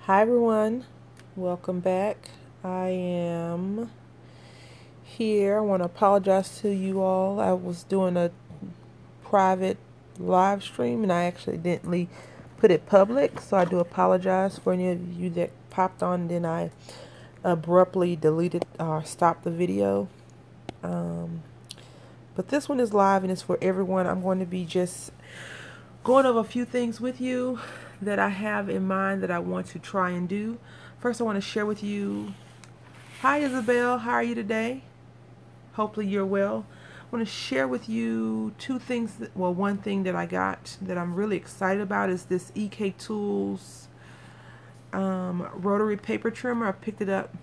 Hi everyone, welcome back. I am here. I want to apologize to you all. I was doing a private live stream and I accidentally put it public, so I do apologize for any of you that popped on and then I abruptly deleted or stopped the video. Um, but this one is live and it's for everyone. I'm going to be just going over a few things with you that I have in mind that I want to try and do. First, I want to share with you. Hi, Isabel. How are you today? Hopefully, you're well. I want to share with you two things. One thing that I got that I'm really excited about is this EK Tools rotary paper trimmer. I picked it up.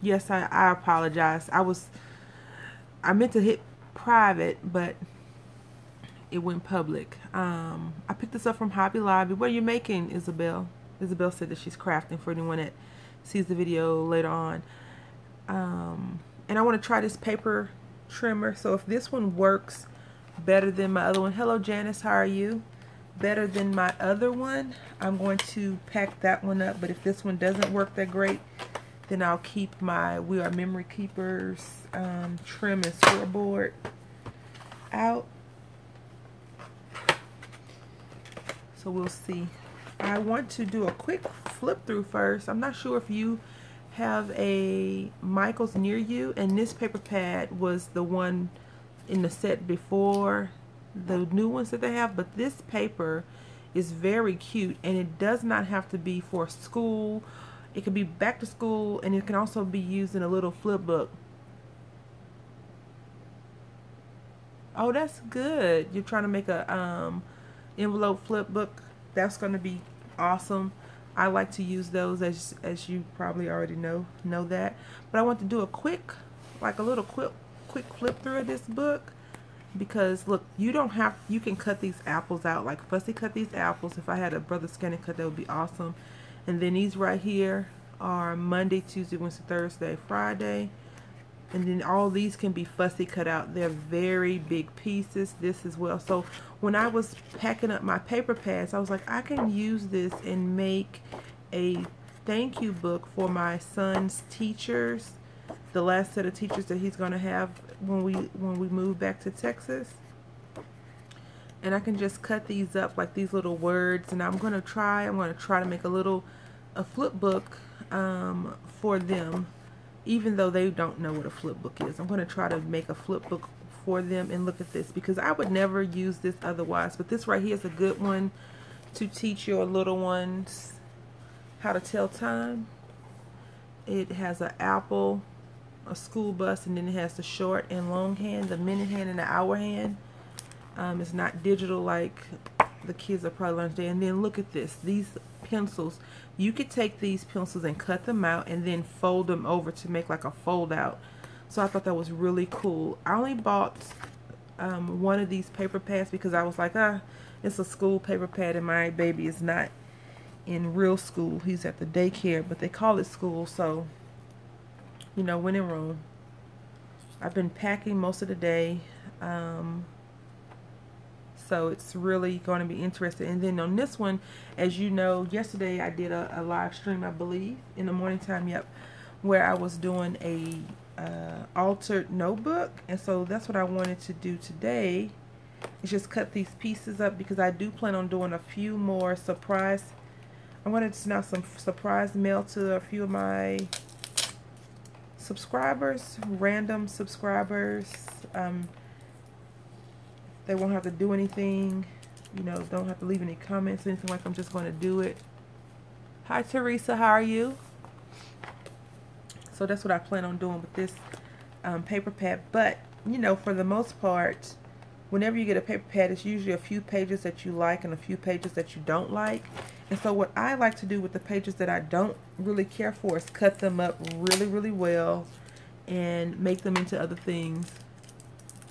Yes, I apologize. I meant to hit private, but it went public. I picked this up from Hobby Lobby. What are you making, Isabel? Isabel said that she's crafting for anyone that sees the video later on. And I want to try this paper trimmer. So if this one works better than my other one, hello Janice, how are you? Better than my other one, I'm going to pack that one up. But if this one doesn't work that great, then I'll keep my We Are Memory Keepers trim and scoreboard out. So we'll see. I want to do a quick flip through first. I'm not sure if you have a Michaels near you, and this paper pad was the one in the set before the new ones that they have, but this paper is very cute and it does not have to be for school. It can be back to school and it can also be used in a little flip book. Oh, that's good. You're trying to make a envelope flip book. That's going to be awesome. I like to use those, as you probably already know that. But I want to do a quick flip through of this book, because look, you can cut these apples out, like Fussy cut these apples. If I had a brother scanning cut, that would be awesome. And then these right here are Monday, Tuesday, Wednesday, Thursday, Friday. And then all these can be Fussy cut out. They're very big pieces. This as well. So when I was packing up my paper pads, I was like, I can use this and make a thank you book for my son's teachers, the last set of teachers that he's going to have when we move back to Texas. And I can just cut these up like these little words, and I'm going to try to make a flip book for them. Even though they don't know what a flip book is, I'm going to try to make a flip book for them. And look at this, because I would never use this otherwise. But this right here is a good one to teach your little ones how to tell time. It has an apple, a school bus, and then it has the short and long hand, the minute hand and the hour hand. It's not digital like the kids are probably learning today. And then look at this, these pencils. You could take these pencils and cut them out and then fold them over to make like a fold out. So I thought that was really cool. I only bought one of these paper pads because I was like, it's a school paper pad and my baby is not in real school. He's at the daycare, but they call it school. So, when in Rome. I've been packing most of the day. So it's really going to be interesting. And then on this one, as you know, yesterday I did a live stream, I believe, in the morning time, where I was doing a altered notebook. And so that's what I wanted to do today, is just cut these pieces up, because I do plan on doing a few more surprise. I wanted to send out some surprise mail to a few of my subscribers, random subscribers. They won't have to do anything, don't have to leave any comments or anything. Like, I'm just going to do it. Hi Teresa, how are you? So that's what I plan on doing with this paper pad. But, for the most part, whenever you get a paper pad, it's usually a few pages that you like and a few pages that you don't like. And so what I like to do with the pages that I don't really care for is cut them up really, really well and make them into other things.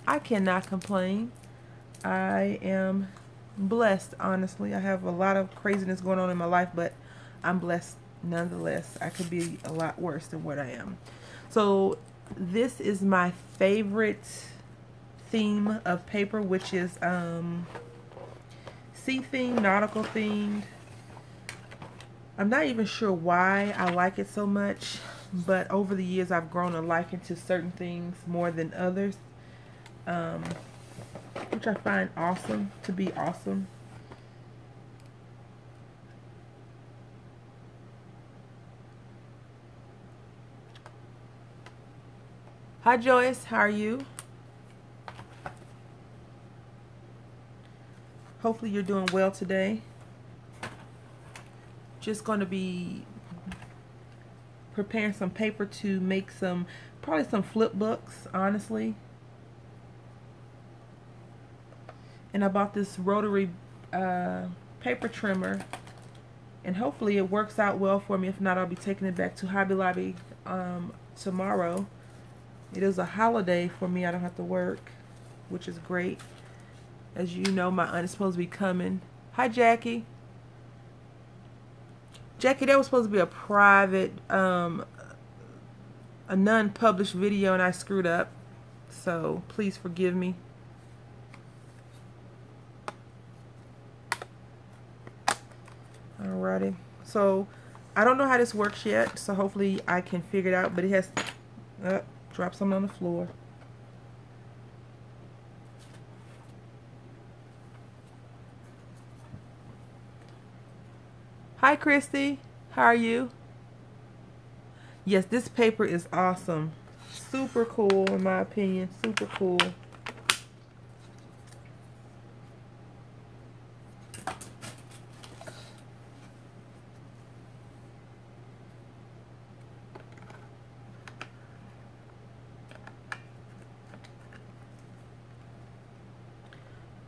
I cannot complain. I am blessed, honestly. I have a lot of craziness going on in my life, but I'm blessed nonetheless. I could be a lot worse than what I am. So this is my favorite theme of paper, which is sea themed, nautical themed. I'm not even sure why I like it so much, but over the years I've grown a liking to certain things more than others, um, which I find awesome to be awesome. Hi Joyce, how are you? Hopefully you're doing well today. Just going to be preparing some paper to make some, probably some flip books, honestly. And I bought this rotary paper trimmer, and hopefully it works out well for me. If not, I'll be taking it back to Hobby Lobby tomorrow. It is a holiday for me. I don't have to work, which is great. As you know, my aunt is supposed to be coming. Hi, Jackie. Jackie, that was supposed to be a private, a non-published video, and I screwed up. So please forgive me. Alrighty. So I don't know how this works yet. So hopefully I can figure it out. But it has drop something on the floor. Hi, Christy. How are you? Yes, this paper is awesome. Super cool, in my opinion. Super cool.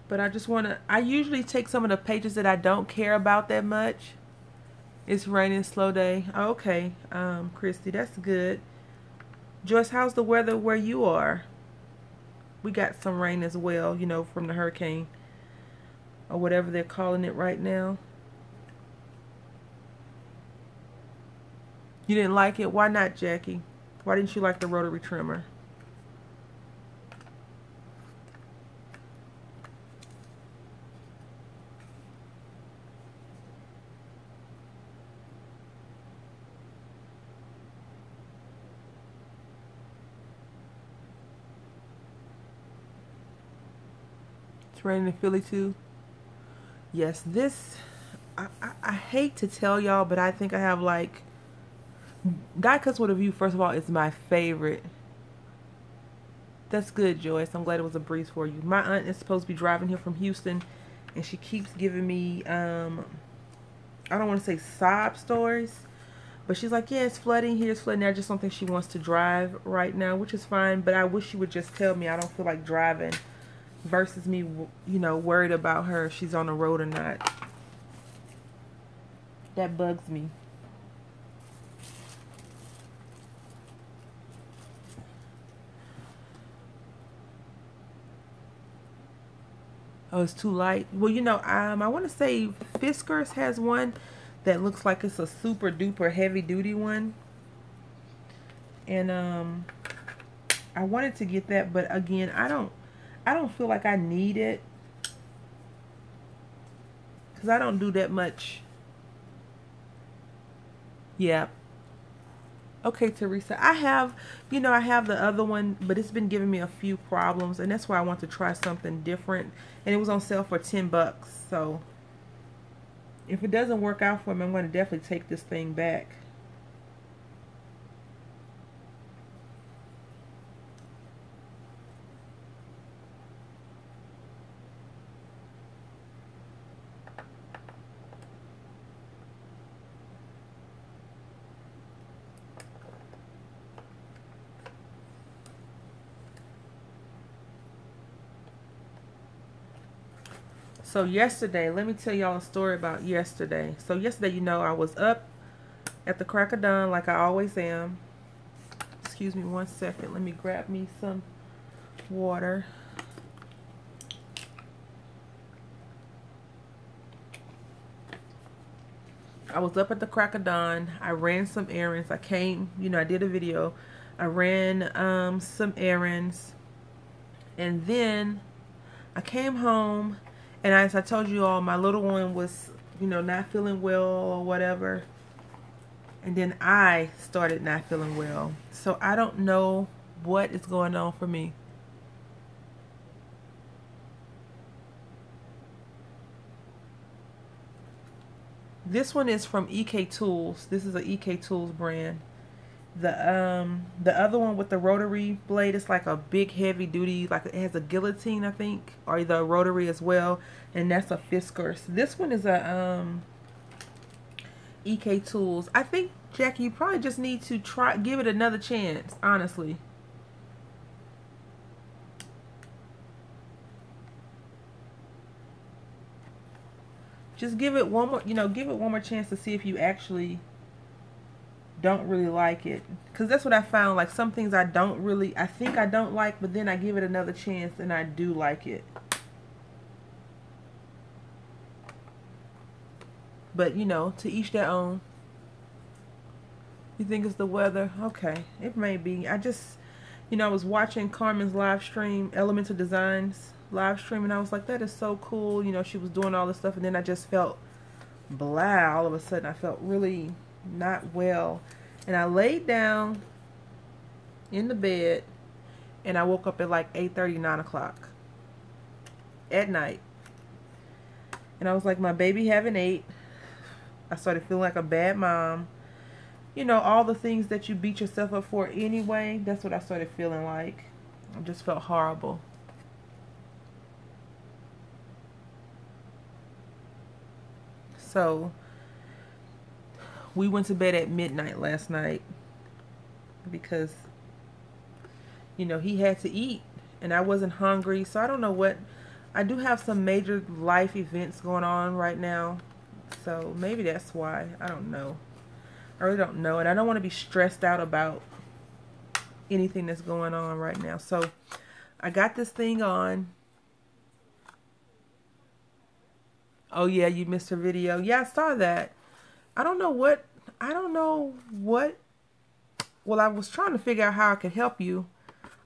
But I just want to, I usually take some of the pages that I don't care about that much. It's raining, slow day. Okay, Christy, that's good. Joyce, how's the weather where you are? We got some rain as well, you know, from the hurricane or whatever they're calling it right now. You didn't like it? Why not, Jackie? Why didn't you like the rotary trimmer? It's raining in Philly too. Yes, this, I hate to tell y'all, but I think I have like, Die Cuts with a View, first of all, is my favorite. That's good, Joyce. I'm glad it was a breeze for you. My aunt is supposed to be driving here from Houston, and she keeps giving me, I don't want to say sob stories, but she's like, yeah, it's flooding here, it's flooding there. I just don't think she wants to drive right now, which is fine, but I wish she would just tell me I don't feel like driving versus me, you know, worried about her if she's on the road or not. That bugs me. Oh, it's too light. Well, you know, I want to say Fiskars has one that looks like it's a super duper heavy duty one. And I wanted to get that, but again, I don't feel like I need it because I don't do that much. Yeah. Okay, Teresa. I have, you know, I have the other one, but it's been giving me a few problems, and that's why I want to try something different. And it was on sale for $10. So if it doesn't work out for me, I'm going to definitely take this thing back. So yesterday, let me tell y'all a story about yesterday. So yesterday, you know, I was up at the crack of dawn like I always am. Excuse me 1 second. Let me grab me some water. I was up at the crack of dawn. I ran some errands. I came, you know, I did a video. I ran some errands. And then I came home. And as I told you all, my little one was, you know, not feeling well or whatever. And then I started not feeling well. So I don't know what is going on for me. This one is from EK Tools. This is a EK Tools brand. The other one with the rotary blade, it's like a big heavy duty, like it has a guillotine, I think, or the rotary as well, and that's a Fiskars. This one is a EK Tools. I think, Jackie, you probably just need to give it another chance, honestly. Just give it one more, give it one more chance to see if you actually don't really like it. Because that's what I found. Like, some things I think I don't like, but then I give it another chance and I do like it. But, to each their own. You think it's the weather? Okay, it may be. I just, I was watching Carmen's live stream, Elemental Designs live stream, and I was like, that is so cool. She was doing all this stuff, and then I just felt blah. All of a sudden, I felt really not well. And I laid down in the bed, and I woke up at like 8:30, 9 o'clock at night. And I was like, my baby haven't ate. I started feeling like a bad mom. All the things that you beat yourself up for anyway, that's what I started feeling like. I just felt horrible. So, we went to bed at midnight last night because, he had to eat and I wasn't hungry. So I don't know what, I do have some major life events going on right now. So maybe that's why. I don't know. I really don't know. And I don't want to be stressed out about anything that's going on right now. So I got this thing on. Oh yeah, you missed her video. Yeah, I saw that. I don't know what. Well, I was trying to figure out how I could help you.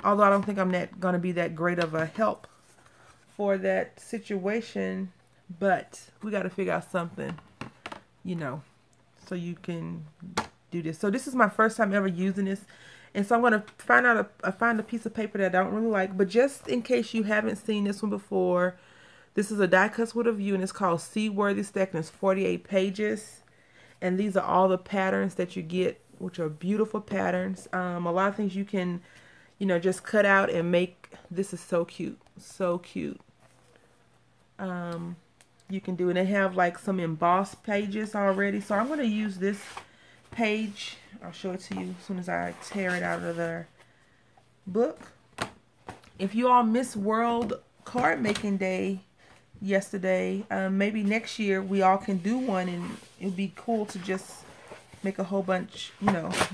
Although I don't think I'm going to be that great of a help for that situation. But we got to figure out something, so you can do this. So this is my first time ever using this. And so I'm going to find a piece of paper that I don't really like. But just in case you haven't seen this one before, this is a die cuts with a view, and it's called Seaworthy Stack, and it's 48 pages. And these are all the patterns that you get, which are beautiful patterns. A lot of things you can, just cut out and make. This is so cute. So cute. You can do, and they have like some embossed pages already. So I'm going to use this page. I'll show it to you as soon as I tear it out of the book. If you all missed World Card Making Day yesterday, maybe next year we all can do one, and it would be cool to just make a whole bunch,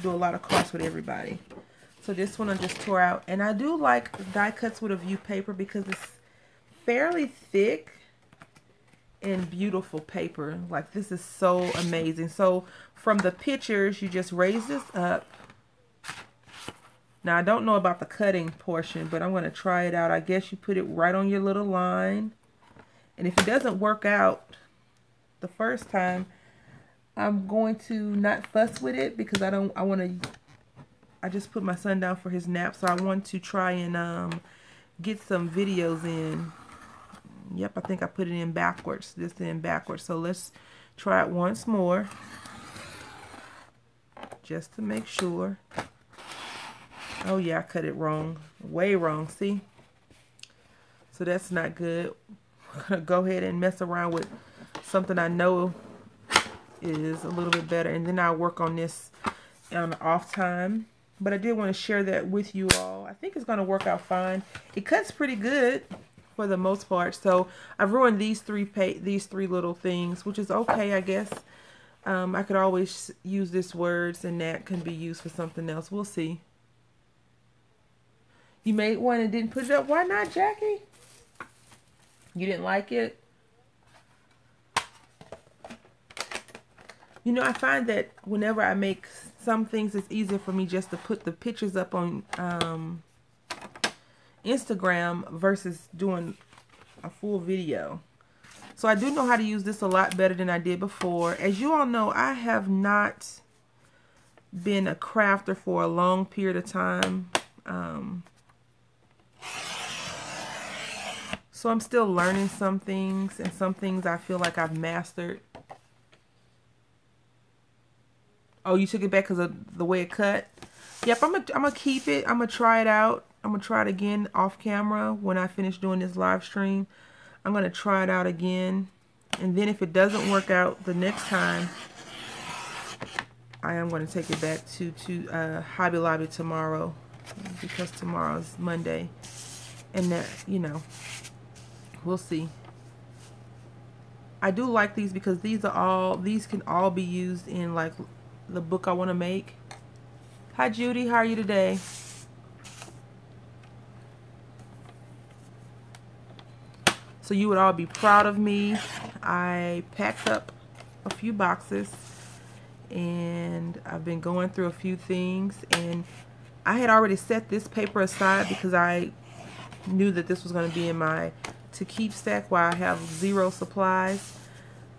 do a lot of cards with everybody. So this one I just tore out, and I do like die cuts with a view paper because it's fairly thick and beautiful paper. Like, this is so amazing. So from the pictures, you just raise this up. Now I don't know about the cutting portion, but I'm going to try it out. I guess you put it right on your little line. And if it doesn't work out the first time, I'm going to not fuss with it because I just put my son down for his nap, so I want to try and get some videos in. Yep, I think I put it in backwards. This in backwards. So let's try it once more, just to make sure. Oh yeah, I cut it wrong. Way wrong, see? So that's not good. I'm going to go ahead and mess around with something I know is a little bit better. And then I'll work on this on the off time. But I did want to share that with you all. I think it's going to work out fine. It cuts pretty good for the most part. So I've ruined these three little things, which is okay, I guess. I could always use this words, and that can be used for something else. We'll see. You made one and didn't put it up. Why not, Jackie? You didn't like it? I find that whenever I make some things, it's easier for me just to put the pictures up on Instagram versus doing a full video. So I do know how to use this a lot better than I did before. As you all know, I have not been a crafter for a long period of time. So I'm still learning some things, and some things I feel like I've mastered. Oh, you took it back because of the way it cut? Yep, I'm gonna keep it. I'm gonna try it out. I'm gonna try it again off camera when I finish doing this live stream. I'm gonna try it out again, and then if it doesn't work out the next time, I am gonna take it back to Hobby Lobby tomorrow, because tomorrow's Monday, and that, you know, we'll see. I do like these because these can all be used in like the book I want to make. Hi Judy, how are you today? So you would all be proud of me. I packed up a few boxes and I've been going through a few things, and I had already set this paper aside because I knew that this was going to be in my to keep stack while I have zero supplies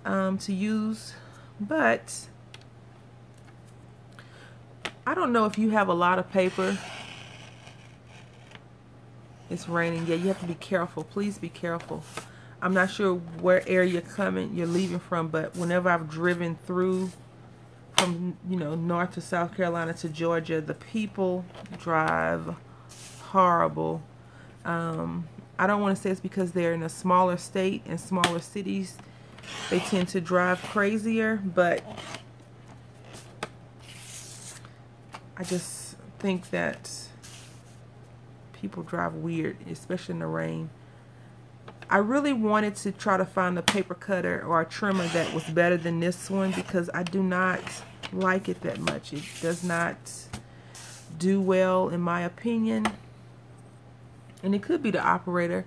to use. But I don't know if you have a lot of paper. It's raining. Yeah, you have to be careful. Please be careful. I'm not sure where area you're leaving from, but whenever I've driven through from, you know, North to South Carolina to Georgia, the people drive horrible. I don't want to say it's because they're in a smaller state and smaller cities. They tend to drive crazier, but I just think that people drive weird, especially in the rain. I really wanted to try to find a paper cutter or a trimmer that was better than this one because I do not like it that much. It does not do well in my opinion. And it could be the operator.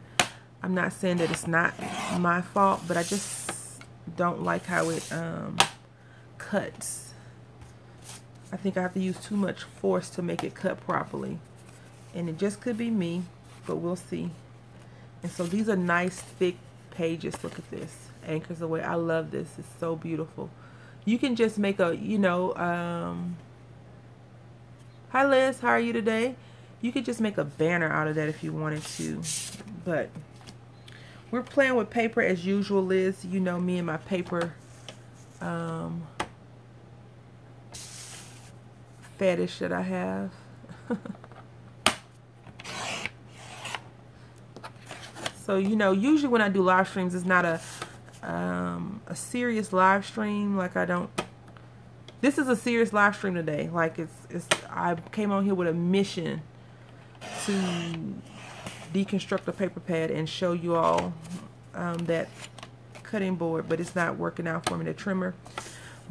I'm not saying that it's not my fault, but I just don't like how it cuts. I think I have to use too much force to make it cut properly. And it just could be me, but we'll see. And so these are nice thick pages. Look at this. Anchors Away. I love this. It's so beautiful. You can just make a, you know, hi Liz, how are you today? You could just make a banner out of that if you wanted to. But we're playing with paper as usual, Liz. You know me and my paper fetish that I have. So, you know, usually when I do live streams, it's not a serious live stream. Like this is a serious live stream today. Like I came on here with a mission to deconstruct a paper pad and show you all that cutting board, but it's not working out for me, the trimmer.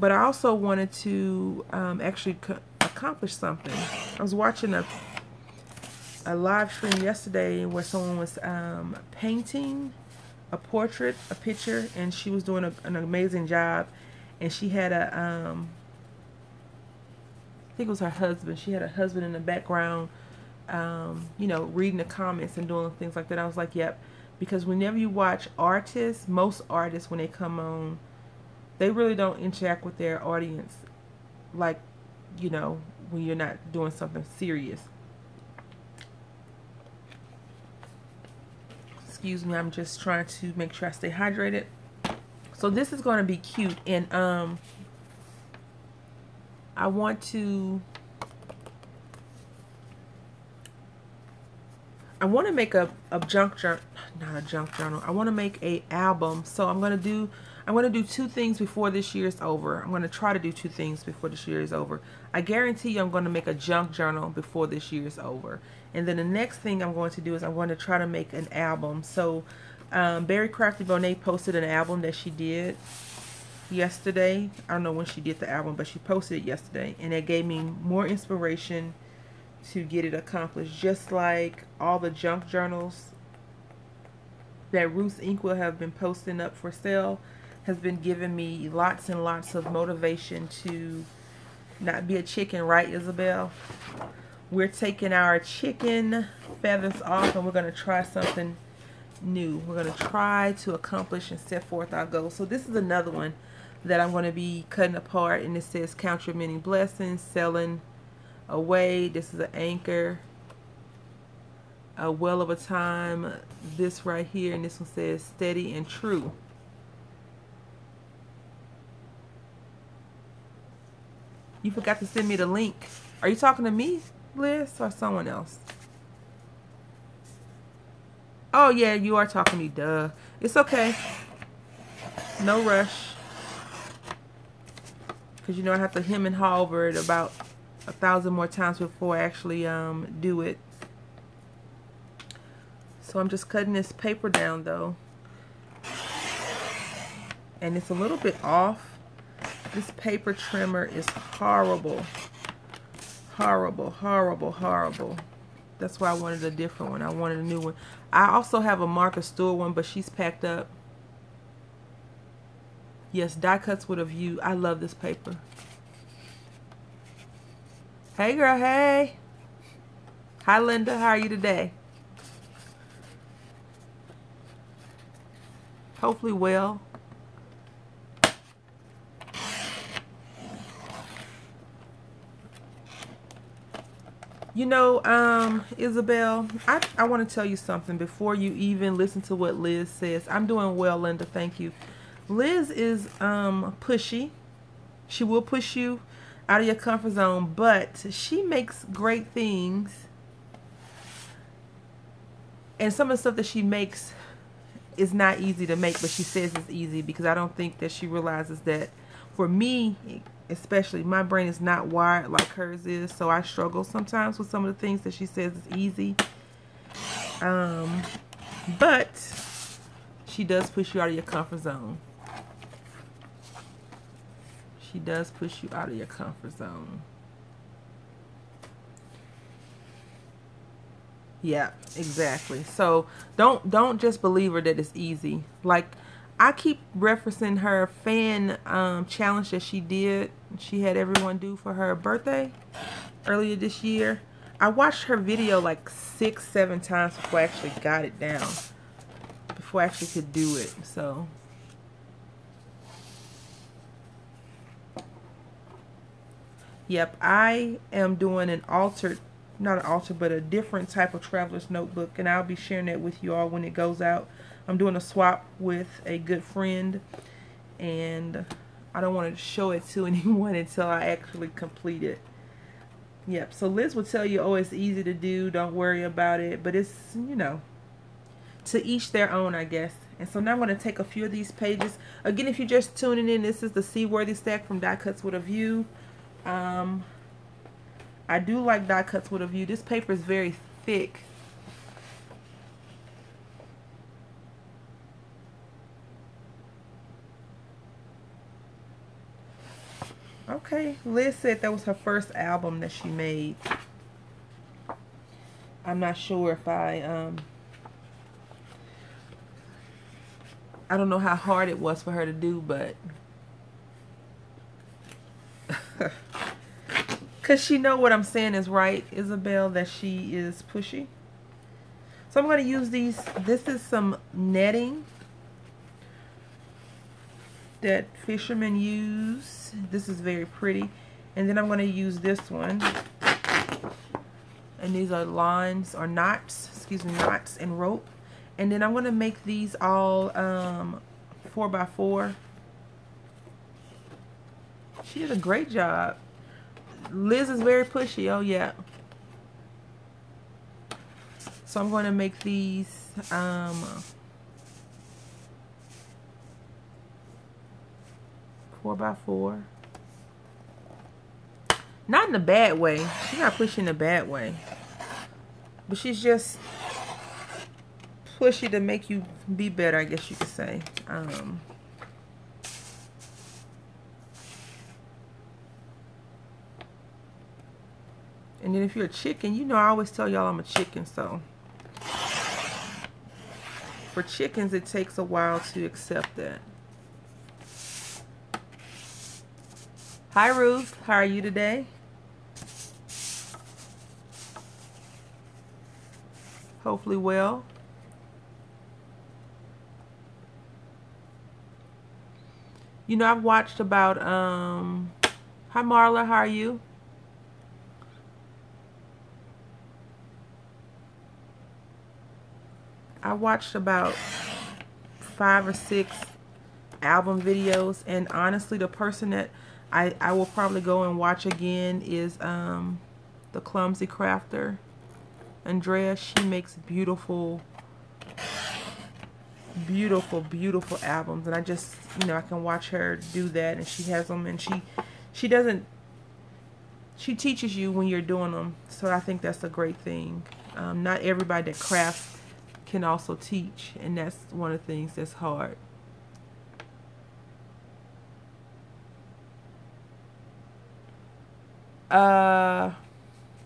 But I also wanted to actually accomplish something. I was watching a live stream yesterday where someone was painting a portrait, a picture, and she was doing an amazing job. And she had a, I think it was her husband. She had a husband in the background, you know, reading the comments and doing things like that. I was like, yep. Because whenever you watch artists, most artists, when they come on, they really don't interact with their audience like, you know, when you're not doing something serious. Excuse me, I'm just trying to make sure I stay hydrated. So this is going to be cute, and I want to make a junk journal, not a junk journal. I want to make a album. So I'm going to do two things before this year is over. I'm going to try to do two things before this year is over. I guarantee you I'm going to make a junk journal before this year is over. And then the next thing I'm going to do is I'm going to try to make an album. So Berry Crafty Bonet posted an album that she did yesterday. I don't know when she did the album, but she posted it yesterday. And it gave me more inspiration to get it accomplished. Just like all the junk journals that Ruth's Ink will have been posting up for sale has been giving me lots and lots of motivation to not be a chicken, right, Isabel? We're taking our chicken feathers off and we're going to try something new. We're going to try to accomplish and set forth our goals. So this is another one. that I'm going to be cutting apart, and it says count your many blessings, selling away. This is an anchor, a well of a time, this right here, and this one says steady and true. You forgot to send me the link. Are you talking to me, Liz, or someone else? Oh yeah, you are talking to me, duh. It's okay. No rush. Because you know I have to hem and haw over it about 1,000 more times before I actually do it. So I'm just cutting this paper down though. And it's a little bit off. This paper trimmer is horrible. Horrible, horrible, horrible. That's why I wanted a different one. I wanted a new one. I also have a Martha Stewart one, but she's packed up. Yes, Die Cuts with a View. I love this paper. Hey girl, hey. Hi Linda, how are you today? Hopefully well. You know, Isabel, I want to tell you something before you even listen to what Liz says. I'm doing well, Linda, thank you. Liz is pushy. She will push you out of your comfort zone, but she makes great things. And some of the stuff that she makes is not easy to make, but she says it's easy because I don't think that she realizes that for me, especially, my brain is not wired like hers is, so I struggle sometimes with some of the things that she says is easy. But she does push you out of your comfort zone. She does push you out of your comfort zone. Yeah, exactly. So don't just believe her that it's easy. Like, I keep referencing her fan challenge that she did. She had everyone do for her birthday earlier this year. I watched her video like 6-7 times before I actually got it down. Before I actually could do it. So yep, I am doing an altered, not an altered, but a different type of traveler's notebook, and I'll be sharing that with you all when it goes out. I'm doing a swap with a good friend, and I don't want to show it to anyone until I actually complete it. Yep, so Liz will tell you, oh, it's easy to do, don't worry about it, but it's, you know, to each their own, I guess. And so now I'm going to take a few of these pages. Again, if you're just tuning in, this is the Seaworthy stack from Die Cuts with a View. I do like Die Cuts with a View. This paper is very thick. Okay, Liz said that was her first album that she made. I'm not sure if I don't know how hard it was for her to do, but because she know what I'm saying is right, Isabel, that she is pushy. So I'm going to use these. This is some netting that fishermen use. This is very pretty. And then I'm going to use this one. And these are lines or knots, excuse me, knots and rope. And then I'm going to make these all 4x4. She did a great job. Liz is very pushy. Oh yeah. So I'm going to make these 4x4. Not in a bad way. She's not pushing in a bad way. But she's just pushy to make you be better, I guess you could say. And then if you're a chicken, you know I always tell y'all I'm a chicken, so. For chickens, it takes a while to accept that. Hi Ruth, how are you today? Hopefully well. You know, I've watched about, hi Marla, how are you? I watched about 5 or 6 album videos, and honestly, the person that I will probably go and watch again is the Clumsy Crafter, Andrea. She makes beautiful, beautiful, beautiful albums, and I just, you know, I can watch her do that, and she has them, and she doesn't, she teaches you when you're doing them, so I think that's a great thing. Not everybody that crafts can also teach, and that's one of the things that's hard.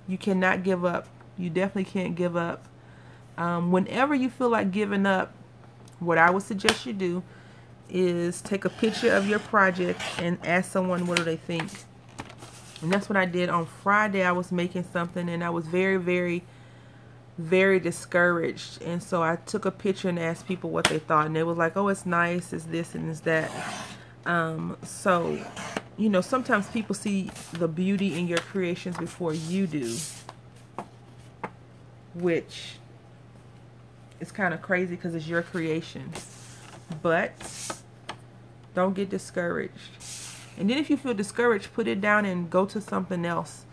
You cannot give up. You definitely can't give up. Whenever you feel like giving up, what I would suggest you do is take a picture of your project and ask someone what do they think. And that's what I did on Friday. I was making something and I was very, very, very discouraged. And so I took a picture and asked people what they thought. And they was like, oh, it's nice, it's this and it's that. So, you know, sometimes people see the beauty in your creations before you do, which is kind of crazy because it's your creations. But don't get discouraged. And then if you feel discouraged, put it down and go to something else.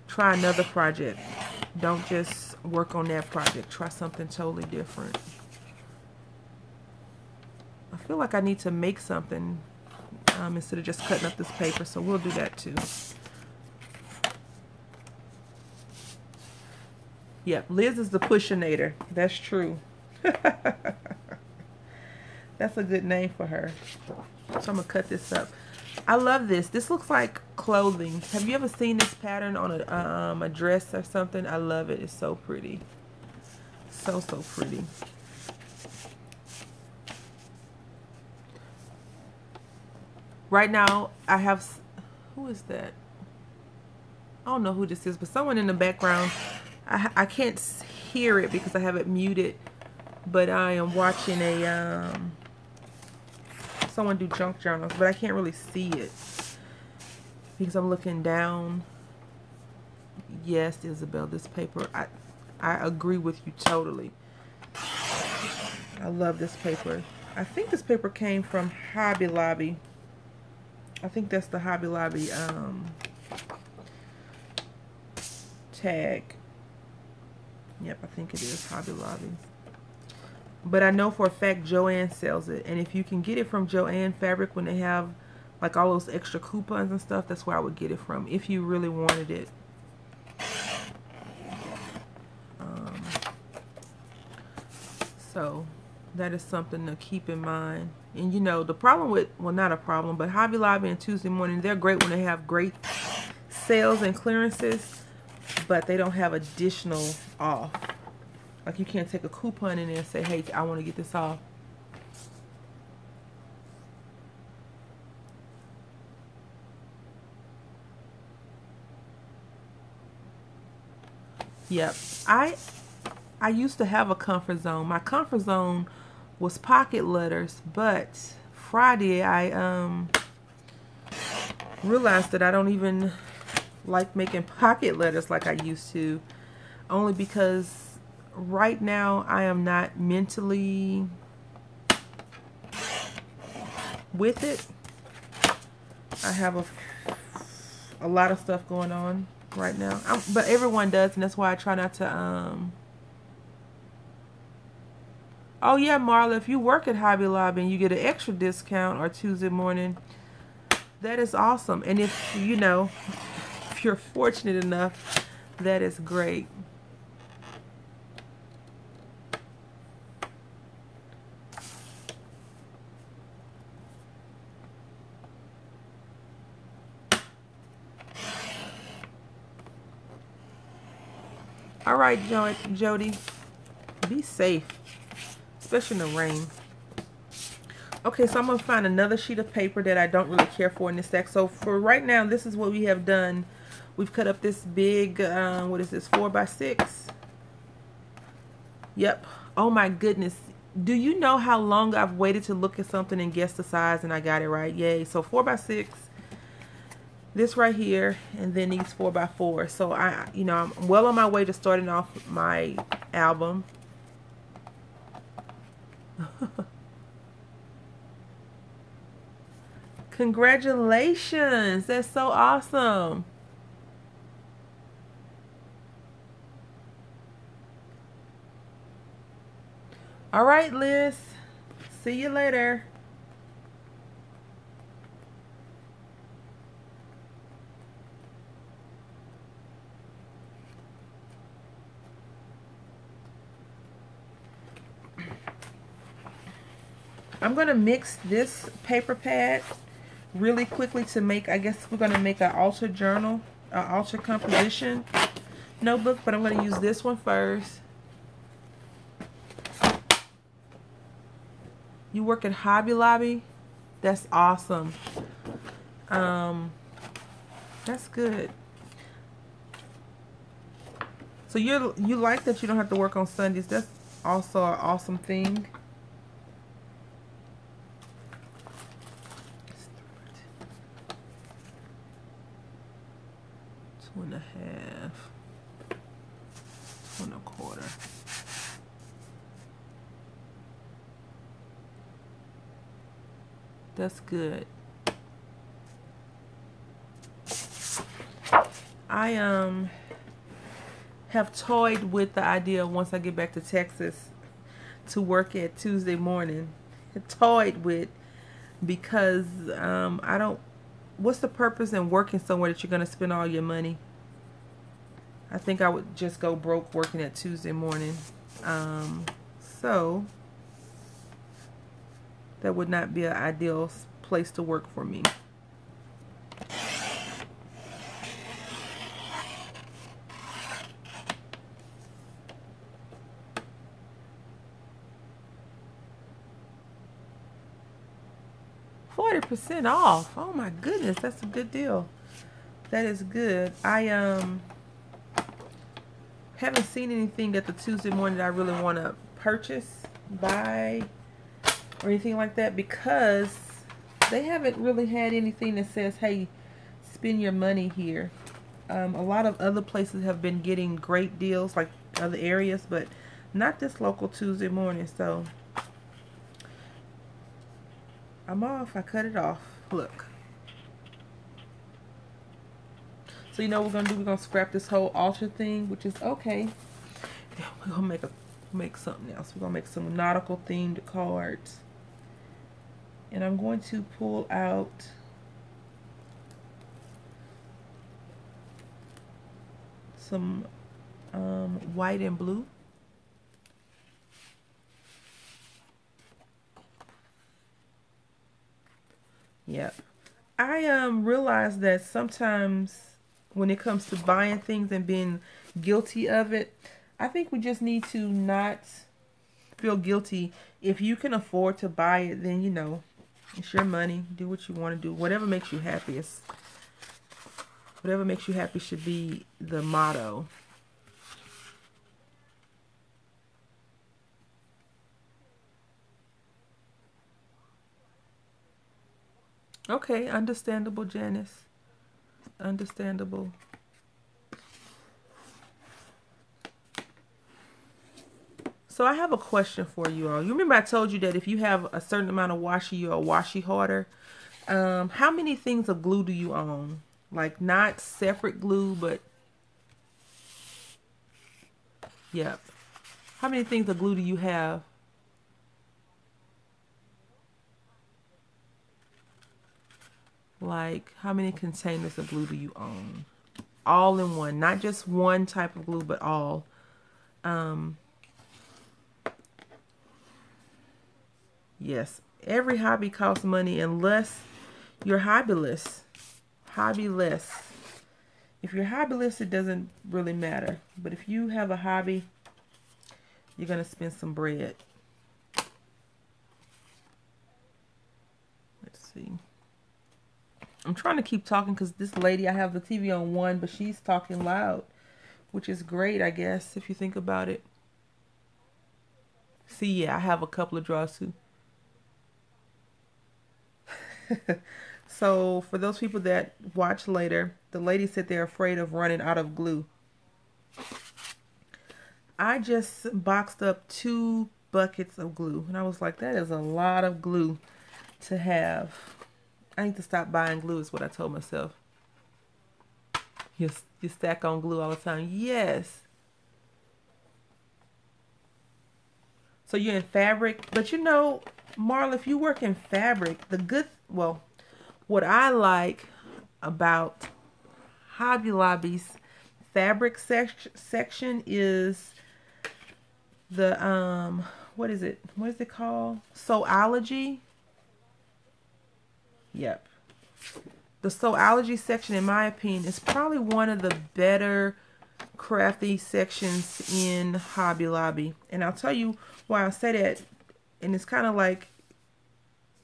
Try another project. Don't just work on that project. Try something totally different. I feel like I need to make something instead of just cutting up this paper, so we'll do that too. Yep, Liz is the pushinator. That's true. That's a good name for her. So I'm gonna cut this up. I love this. This looks like clothing. Have you ever seen this pattern on a dress or something? I love it. It's so pretty. So, so pretty. Right now, I have... Who is that? I don't know who this is, but someone in the background. I can't hear it because I have it muted. But I am watching a... someone do junk journals, but I can't really see it because I'm looking down. Yes, Isabel, this paper, I agree with you totally. I love this paper. I think this paper came from Hobby Lobby. I think that's the Hobby Lobby tag. Yep, I think it is Hobby Lobby. But I know for a fact Joann sells it. And if you can get it from Joann Fabric when they have like all those extra coupons and stuff, that's where I would get it from if you really wanted it. So that is something to keep in mind. And you know, the problem with, well, not a problem, but Hobby Lobby and Tuesday Morning, they're great when they have great sales and clearances, but they don't have additional off. Like you can't take a coupon in there and say, hey, I want to get this off. Yep. I used to have a comfort zone. My comfort zone was pocket letters, but Friday I realized that I don't even like making pocket letters like I used to, only because right now I am not mentally with it. I have a lot of stuff going on right now, but everyone does, and that's why I try not to oh yeah, Marla, if you work at Hobby Lobby and you get an extra discount or Tuesday Morning, that is awesome. And if you know, if you're fortunate enough, that is great. All right, Jody, be safe, especially in the rain. Okay, so I'm going to find another sheet of paper that I don't really care for in this stack. So for right now, this is what we have done. We've cut up this big, what is this, 4x6? Yep. Oh my goodness. Do you know how long I've waited to look at something and guess the size, and I got it right? Yay. So 4x6, this right here, and then these 4x4. So I'm well on my way to starting off my album. Congratulations. That's so awesome. All right, Liz. See you later. I'm going to mix this paper pad really quickly to make, I guess we're going to make an altar journal, an altar composition notebook, but I'm going to use this one first. You work at Hobby Lobby? That's awesome. That's good. So you like that you don't have to work on Sundays. That's also an awesome thing. Two and a half. 2 1/4. That's good. I have toyed with the idea once I get back to Texas to work at Tuesday morning. Toyed with, because I don't. What's the purpose in working somewhere that you're going to spend all your money? I think I would just go broke working at Tuesday morning. So that would not be an ideal place to work for me. %40 off. Oh my goodness, that's a good deal. That is good. I haven't seen anything at the Tuesday morning that I really want to purchase, buy, or anything like that, because they haven't really had anything that says, hey, spend your money here. A lot of other places have been getting great deals, like other areas, but not this local Tuesday morning. So I'm off. I cut it off. Look. So you know what we're gonna do? We're gonna scrap this whole altar thing, which is okay. We're gonna make something else. We're gonna make some nautical themed cards. And I'm going to pull out some white and blue. Yep. I realized that sometimes when it comes to buying things and being guilty of it, I think we just need to not feel guilty. If you can afford to buy it, then it's your money. Do what you want to do. Whatever makes you happy whatever makes you happy should be the motto. Okay, understandable, Janice. Understandable. So I have a question for you all. You remember I told you that if you have a certain amount of washi, you're a washi hoarder. How many things of glue do you own? Like, not separate glue, but yep. How many things of glue do you have? Like, how many containers of glue do you own? All in one, not just one type of glue, but all. Yes, every hobby costs money unless you're hobbyless. Hobbyless. If you're hobbyless, it doesn't really matter. But if you have a hobby, you're going to spend some bread. Let's see. I'm trying to keep talking because this lady, I have the TV on 1, but she's talking loud, which is great, I guess, if you think about it. See, yeah, I have a couple of drawers too. So for those people that watch later, the lady said they're afraid of running out of glue. I just boxed up 2 buckets of glue, and I was like, that is a lot of glue to have. I need to stop buying glue, is what I told myself. You stack on glue all the time. Yes. So you're in fabric, but you know, Marla, if you work in fabric, well, what I like about Hobby Lobby's fabric section is the what is it? What is it called? Soulology. Yep. The Soulology section, in my opinion, is probably one of the better crafty sections in Hobby Lobby. And I'll tell you why I say that. And it's kind of like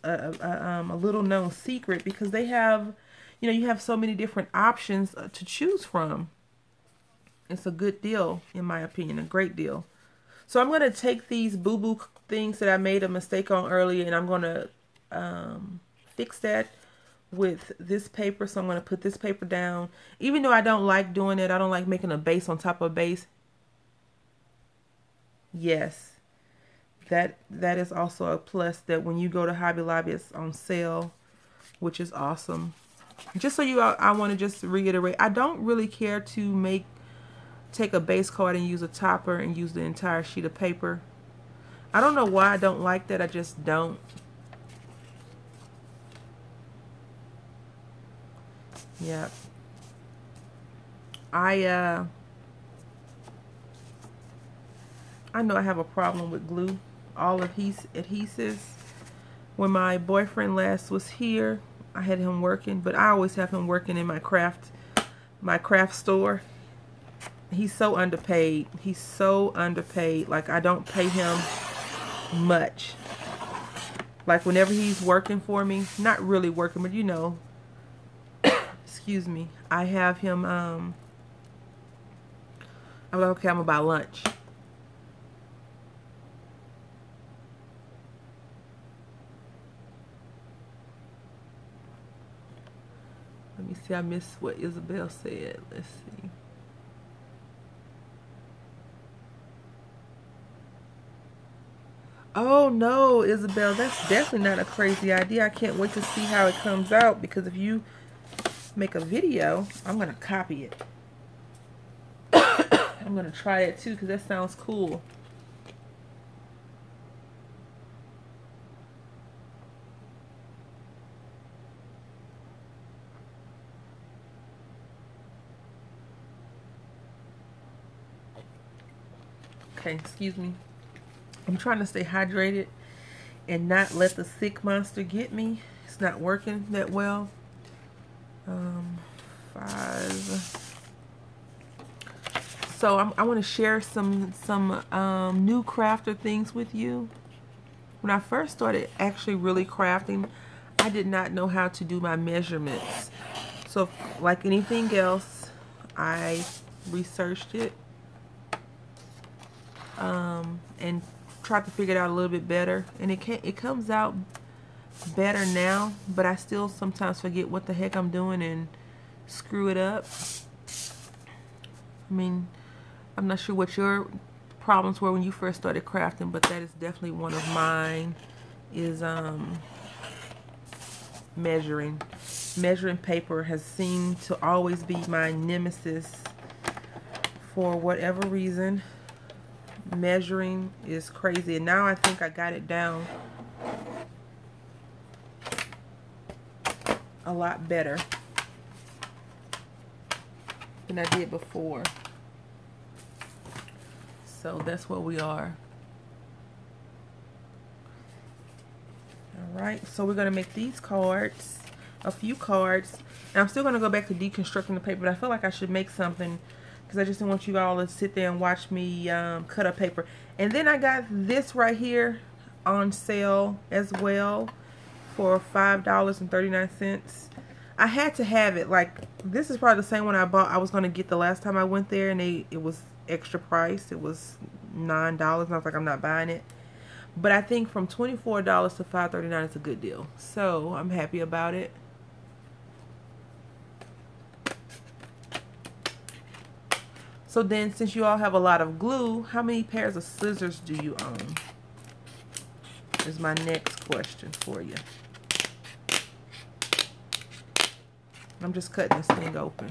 a little known secret, because they have, you have so many different options to choose from. It's a good deal, in my opinion, a great deal. So I'm going to take these boo-boo things that I made a mistake on earlier, and I'm going to fix that with this paper. So I'm going to put this paper down. Even though I don't like doing it, I don't like making a base on top of a base. Yes, that is also a plus, that when you go to Hobby Lobby, it's on sale, which is awesome. Just so I want to just reiterate, I don't really care to take a base card and use a topper and use the entire sheet of paper. I don't know why I don't like that. I just don't. Yeah. I know I have a problem with glue, all adhesives. When my boyfriend last was here, I had him working, but I always have him working in my craft store. He's so underpaid. He's so underpaid. Like, I don't pay him much. Like, whenever he's working for me, not really working, but excuse me, I have him, I'm like, okay, I'm gonna buy lunch. Let me see, I missed what Isabel said. Let's see. Oh no, Isabel, that's definitely not a crazy idea. I can't wait to see how it comes out, because if you make a video, I'm gonna copy it. I'm gonna try it too, because that sounds cool. Okay, excuse me. I'm trying to stay hydrated and not let the sick monster get me. It's not working that well. 5. So I want to share some new crafter things with you. When I first started actually really crafting, I did not know how to do my measurements. So like anything else, I researched it and tried to figure it out a little bit better, and it comes out better now, but I still sometimes forget what the heck I'm doing and screw it up. I mean, I'm not sure what your problems were when you first started crafting, but that is definitely one of mine, is measuring. Measuring paper has seemed to always be my nemesis for whatever reason. Measuring is crazy, and now I think I got it down a lot better than I did before. So that's where we are. Alright, so we're going to make these cards, a few cards, and I'm still going to go back to deconstructing the paper, but I feel like I should make something, because I just don't want you all to sit there and watch me cut up paper. And then I got this right here on sale as well for $5.39. I had to have it. Like, this is probably the same one I was going to get the last time I went there, and it was extra price. It was $9, and I was like, I'm not buying it. But I think from $24 to $5.39 is a good deal. So I'm happy about it. So then, since you all have a lot of glue, how many pairs of scissors do you own? Is my next question for you. I'm just cutting this thing open.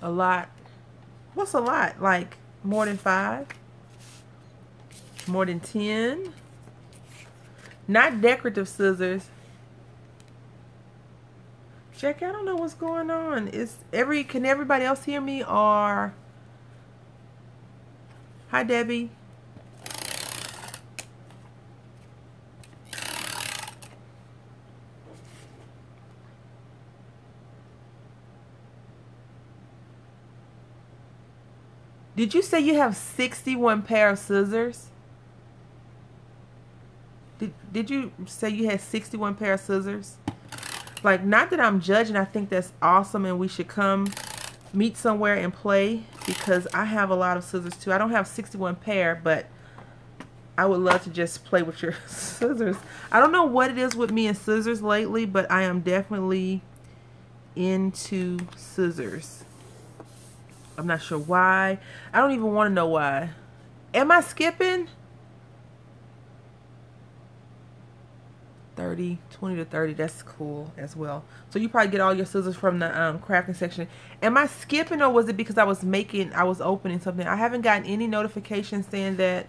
A lot. What's a lot? Like more than 5? More than 10? Not decorative scissors. Jackie, I don't know what's going on. Can everybody else hear me? Or hi, Debbie. Did you say you have 61 pair of scissors? Did you say you had 61 pair of scissors? Like, not that I'm judging. I think that's awesome, and we should come meet somewhere and play, because I have a lot of scissors too. I don't have 61 pair, but I would love to just play with your scissors. I don't know what it is with me and scissors lately, but I am definitely into scissors. I'm not sure why. I don't even want to know why. Am I skipping? 30, 20 to 30. That's cool as well. So you probably get all your scissors from the crafting section. Am I skipping, or was it because I was opening something? I haven't gotten any notification saying that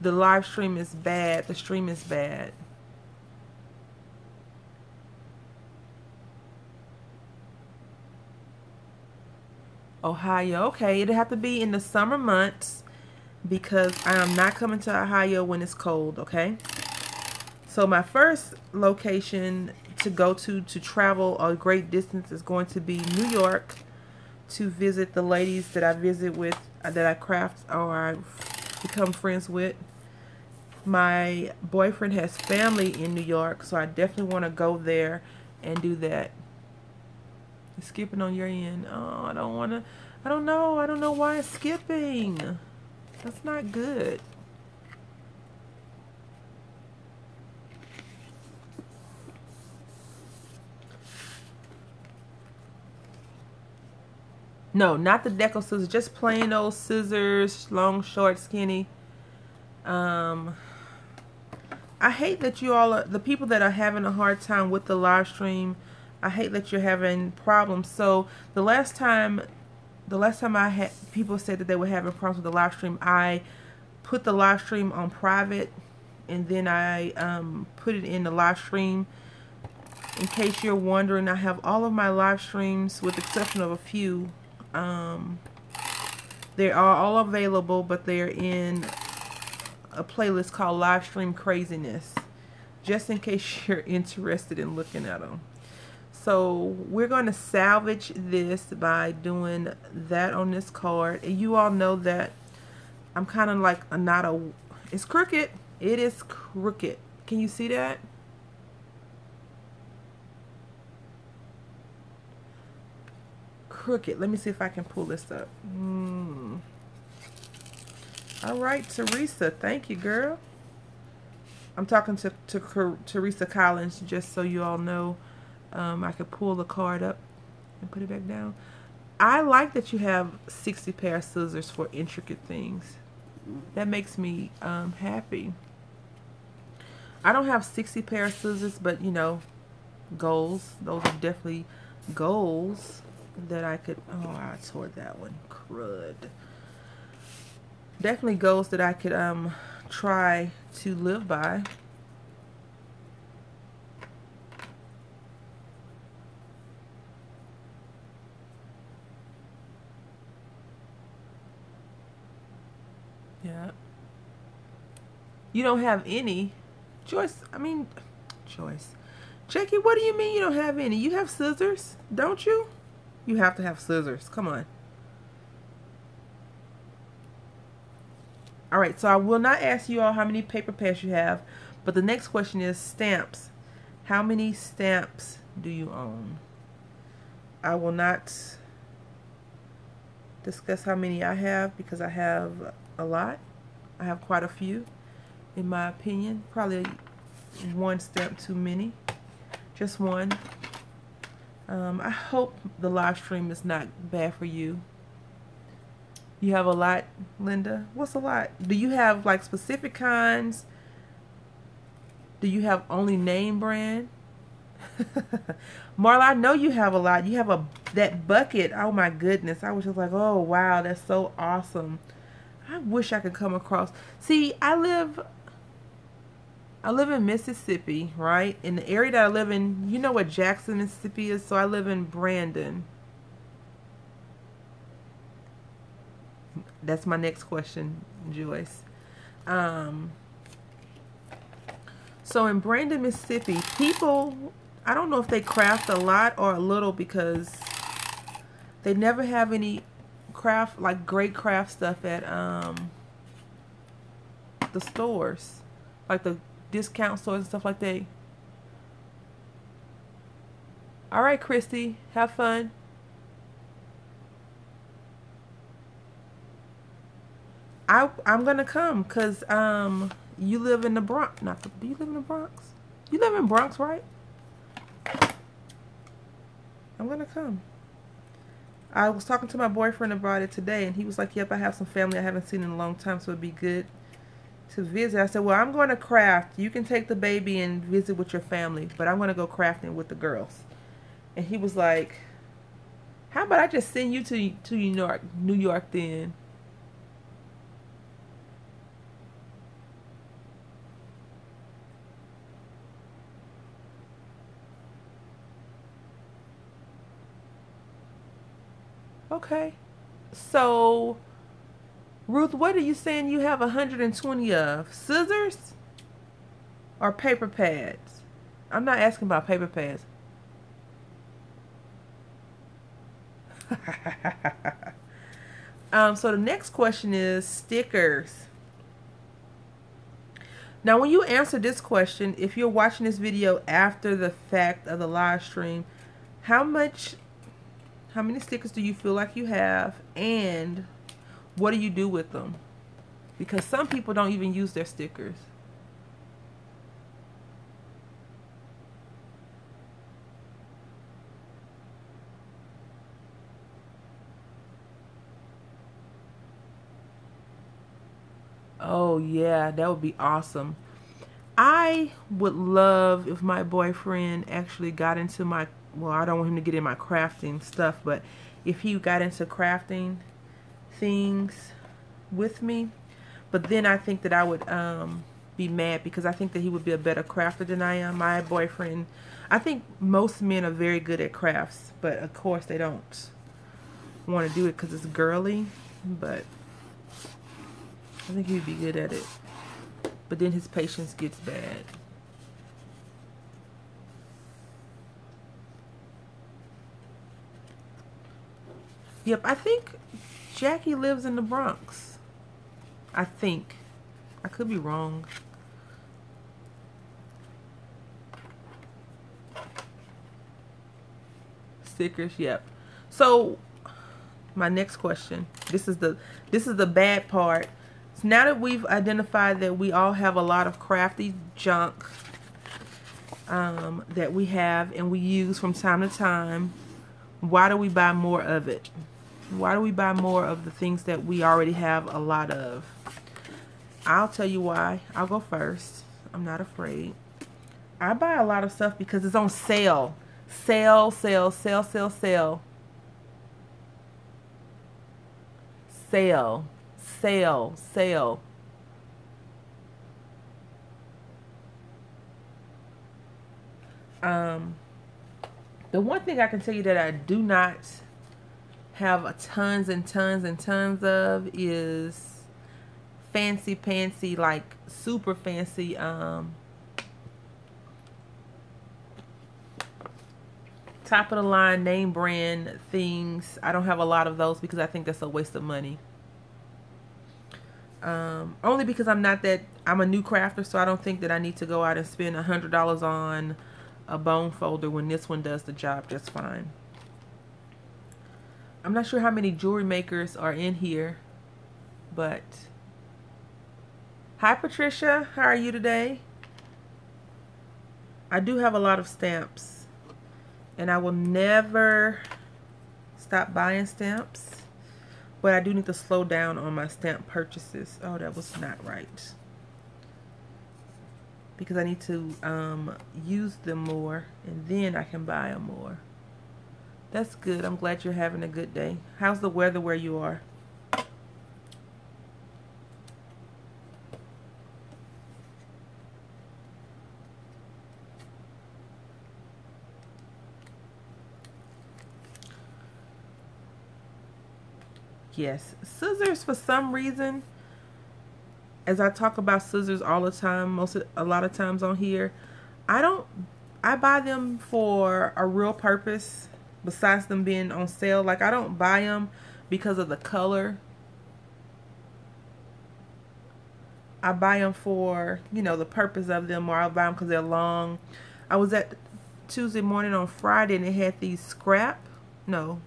the live stream is bad. The stream is bad. Ohio. Okay, it'll have to be in the summer months, because I am not coming to Ohio when it's cold, okay? So my first location to go to travel a great distance is going to be New York, to visit the ladies that I visit with, that I craft or I become friends with. My boyfriend has family in New York, so I definitely want to go there and do that. Skipping on your end. Oh, I don't want to. I don't know why it's skipping. That's not good. No, not the deco scissors. Just plain old scissors. Long, short, skinny. I hate that you all are, the people that are having a hard time with the live stream. I hate that you're having problems. So the last time I had people said that they were having problems with the live stream, I put the live stream on private, and then I put it in the live stream. In case you're wondering, I have all of my live streams with the exception of a few. They are all available, but they're in a playlist called Live Stream Craziness, just in case you're interested in looking at them. So we're going to salvage this by doing that on this card. And you all know that I'm kind of like it's crooked. It is crooked. Can you see that? Crooked. Let me see if I can pull this up. All right, Teresa. Thank you, girl. I'm talking to Teresa Collins, just so you all know. I could pull the card up and put it back down. I like that you have 60 pair of scissors for intricate things. That makes me happy. I don't have 60 pair of scissors, but you know, goals. Those are definitely goals that I could. Oh, I tore that one. Crud. Definitely goals that I could try to live by. Yeah. You don't have any. Joyce, Jackie, what do you mean you don't have any? You have scissors, don't you? You have to have scissors. Come on. All right, so I will not ask you all how many paper pads you have, but the next question is stamps. How many stamps do you own? I will not discuss how many I have because I have a lot. I have quite a few, in my opinion. Probably one stamp too many. Just one. I hope the live stream is not bad for you. You have a lot, Linda? What's a lot? Do you have like specific kinds? Do you have only name brand? Marla, I know you have a lot. You have that bucket. Oh my goodness. I was just like, oh wow, that's so awesome. I wish I could come across. See, I live in Mississippi, right? In the area that I live in, you know what Jackson, Mississippi is? So I live in Brandon. That's my next question, Joyce. So in Brandon, Mississippi, people, I don't know if they craft a lot or a little because they never have any craft, like great craft stuff at the stores, like the discount stores and stuff like that. All right, Christy, have fun. I'm gonna come because you live in the Bronx. Do you live in the Bronx? You live in Bronx, right? I'm gonna come. I was talking to my boyfriend about it today, and he was like, "Yep, I have some family I haven't seen in a long time, so it'd be good to visit." I said, "Well, I'm going to craft. You can take the baby and visit with your family, but I'm going to go crafting with the girls." And he was like, "How about I just send you to New York then?" Okay. So, Ruth, what are you saying you have 120 of? Scissors or paper pads? I'm not asking about paper pads. So the next question is stickers. Now, when you answer this question, if you're watching this video after the fact of the live stream, how many stickers do you feel like you have, and what do you do with them? Because some people don't even use their stickers. Oh yeah, that would be awesome. I would love if my boyfriend actually got into well, I don't want him to get in my crafting stuff, but if he got into crafting things with me, but then I think that I would be mad because I think that he would be a better crafter than I am. My boyfriend, I think most men are very good at crafts, but of course they don't want to do it because it's girly, but I think he'd be good at it. But then his patience gets bad. Yep, I think Jackie lives in the Bronx. I think. I could be wrong. Stickers, yep. So my next question. This is the bad part. So now that we've identified that we all have a lot of crafty junk that we have and we use from time to time, why do we buy more of it? Why do we buy more of the things that we already have a lot of? I'll tell you why. I'll go first. I'm not afraid. I buy a lot of stuff because it's on sale. Sale, sale, sale, sale, sale. Sale, sale, sale. The one thing I can tell you that I do not have tons and tons and tons of is fancy pantsy, like super fancy top of the line name brand things. I don't have a lot of those because I think that's a waste of money. Only because I'm a new crafter, so I don't think that I need to go out and spend $100 on a bone folder when this one does the job just fine. I'm not sure how many jewelry makers are in here, but hi Patricia, how are you today? I do have a lot of stamps, and I will never stop buying stamps, but I do need to slow down on my stamp purchases. Oh, that was not right. Because I need to use them more, and then I can buy them more. That's good. I'm glad you're having a good day. How's the weather where you are? Yes, scissors for some reason, as I talk about scissors all the time, a lot of times on here, I don't I buy them for a real purpose besides them being on sale. Like, I don't buy them because of the color. I buy them for, the purpose of them, or I buy them because they're long. I was at Tuesday morning on Friday, and they had these no,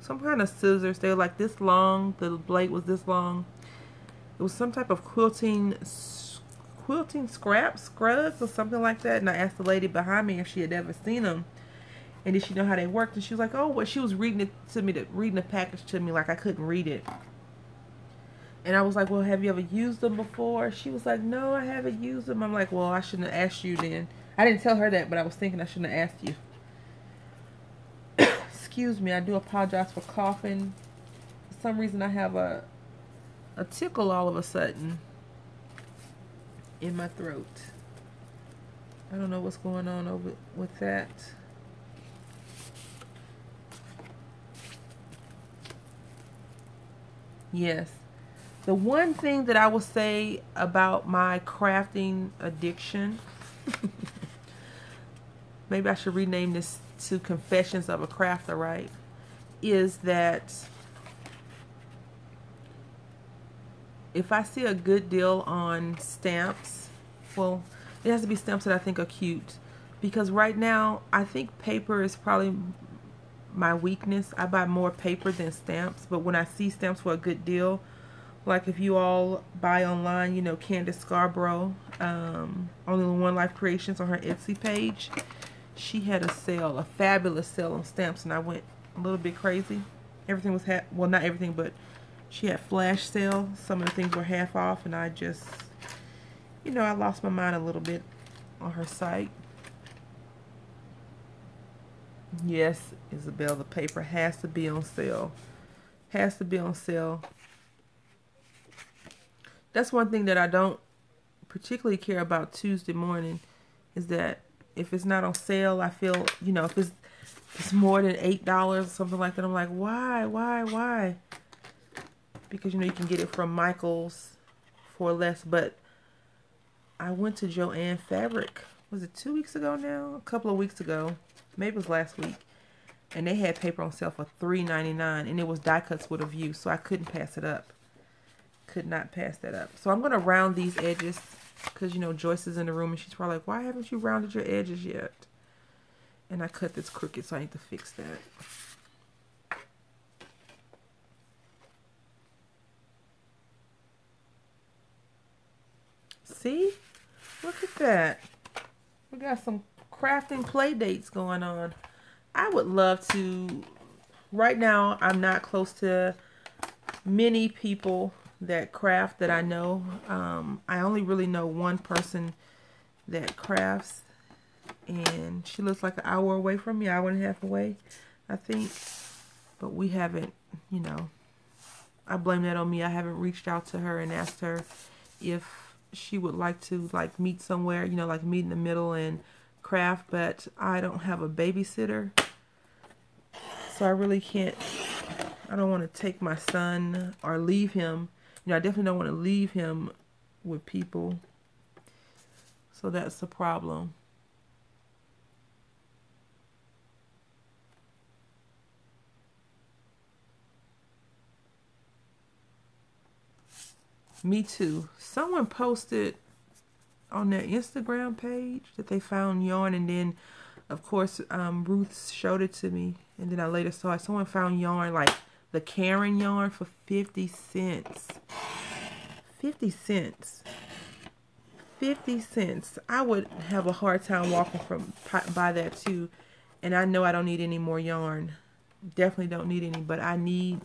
some kind of scissors. They were like this long. The blade was this long. It was some type of quilting scraps or something like that. And I asked the lady behind me if she had ever seen them, and did she know how they worked. And she was like, oh, well, she was reading it to me, reading the package to me like I couldn't read it. And I was like, well, have you ever used them before? She was like, no, I haven't used them. I'm like, well, I shouldn't have asked you then. I didn't tell her that, but I was thinking I shouldn't have asked you. Excuse me, I do apologize for coughing. For some reason, I have a tickle all of a sudden in my throat. I don't know what's going on over with that. Yes. The one thing that I will say about my crafting addiction, maybe I should rename this to Confessions of a Crafter, right? Is that if I see a good deal on stamps, well, it has to be stamps that I think are cute. Because right now, I think paper is probably my weakness. I buy more paper than stamps. But when I see stamps for a good deal, like if you all buy online, Candace Scarborough, Only One Life Creations on her Etsy page, she had a sale, a fabulous sale on stamps, and I went a little bit crazy. Everything was well, not everything, but she had flash sale. Some of the things were half off, and I just, I lost my mind a little bit on her site. Yes, Isabel, the paper has to be on sale. Has to be on sale. That's one thing that I don't particularly care about Tuesday morning, is that if it's not on sale, I feel, if it's more than $8 or something like that, I'm like, why? Because, you can get it from Michael's for less. But I went to Joann Fabric, was it 2 weeks ago now? A couple of weeks ago. Maybe it was last week. And they had paper on sale for $3.99, and it was die cuts with a view, so I couldn't pass it up. Could not pass that up. So I'm going to round these edges because, Joyce is in the room, and she's probably like, why haven't you rounded your edges yet? And I cut this crooked, so I need to fix that. See? Look at that. We got some crafting play dates going on. I would love to. Right now, I'm not close to many people that craft that I know. I only really know one person that crafts, and she lives like an hour away from me, hour and a half away, I think. But we haven't, I blame that on me. I haven't reached out to her and asked her if she would like to meet somewhere, like meet in the middle and craft. But I don't have a babysitter, so I really can't. I don't want to take my son or leave him. I definitely don't want to leave him with people. So that's the problem. Me too. Someone posted on their Instagram page that they found yarn, and then of course Ruth showed it to me, and then I later saw it. Someone found yarn, like the Karen yarn, for 50 cents. 50 cents. 50 cents. I would have a hard time walking from by that too. And I know I don't need any more yarn. Definitely don't need any, but I need,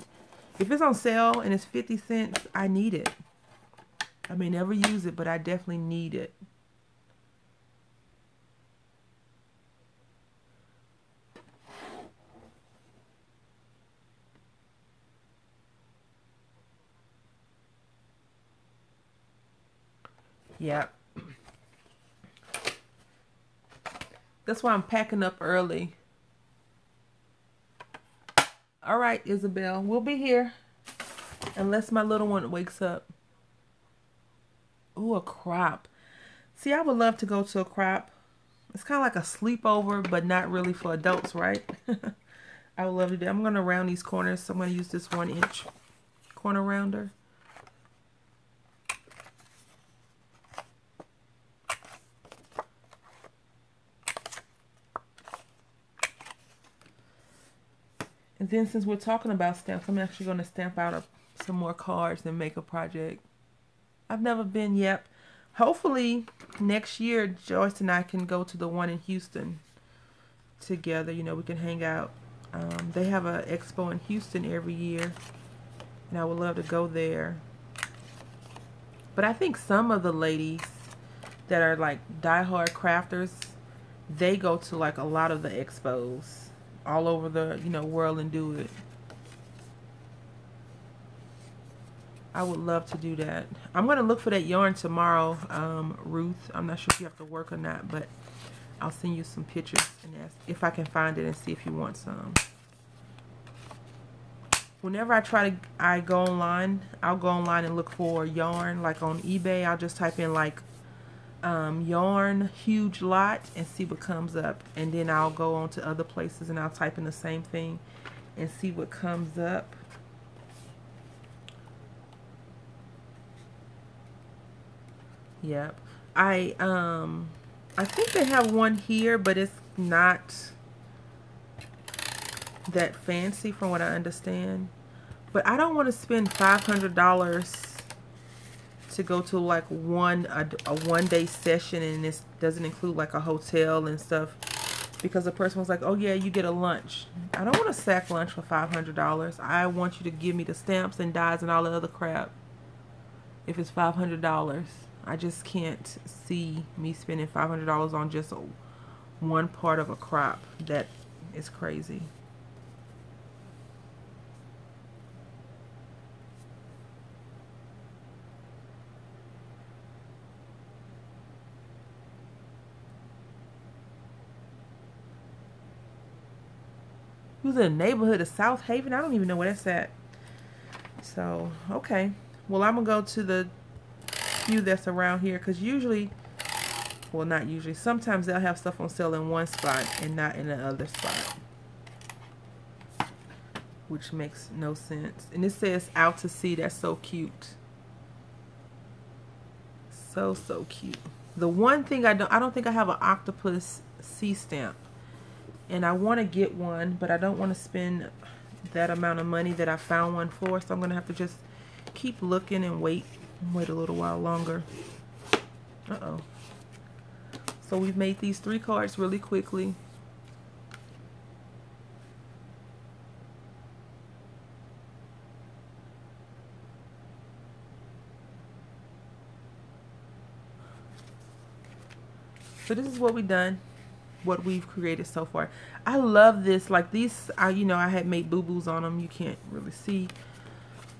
if it's on sale and it's 50 cents, I need it. I may never use it, but I definitely need it. Yeah. That's why I'm packing up early. All right, Isabel, we'll be here unless my little one wakes up. Ooh, a crop. See, I would love to go to a crop. It's kind of like a sleepover, but not really for adults, right? I would love to do. I'm going to round these corners, so I'm going to use this 1-inch corner rounder. And then since we're talking about stamps, I'm actually going to stamp out some more cards and make a project. I've never been yet. Hopefully next year Joyce and I can go to the one in Houston together. You know, we can hang out. They have an expo in Houston every year, and I would love to go there. But I think some of the ladies that are like diehard crafters, they go to like a lot of the expos all over the, you know, world and do it. I would love to do that. I'm going to look for that yarn tomorrow, Ruth. I'm not sure if you have to work or not, but I'll send you some pictures and ask if I can find it and see if you want some. Whenever I go online, I'll go online and look for yarn. Like on eBay, I'll just type in like yarn huge lot and see what comes up. And then I'll go on to other places and I'll type in the same thing and see what comes up. Yep. I think they have one here, but it's not that fancy from what I understand. But I don't want to spend $500 to go to like a 1-day session, and this doesn't include like a hotel and stuff, because the person was like, oh yeah, you get a lunch. I don't want a sack lunch for $500. I want you to give me the stamps and dyes and all the other crap if it's $500. I just can't see me spending $500 on just one part of a crop. That is crazy. Who's in the neighborhood of South Haven? I don't even know where that's at. So, okay. Well, I'm going to go to the few that's around here, because usually, well, not usually, sometimes they'll have stuff on sale in one spot and not in the other spot, which makes no sense. And it says out to sea. That's so cute. So cute. The one thing I don't think I have an octopus sea stamp, and I want to get one, but I don't want to spend that amount of money that I found one for, so I'm going to have to just keep looking and wait a little while longer. Uh-oh. So we've made these 3 cards really quickly. So this is what we've done, what we've created so far. I love this. Like these, you know, I had made boo-boos on them. You can't really see,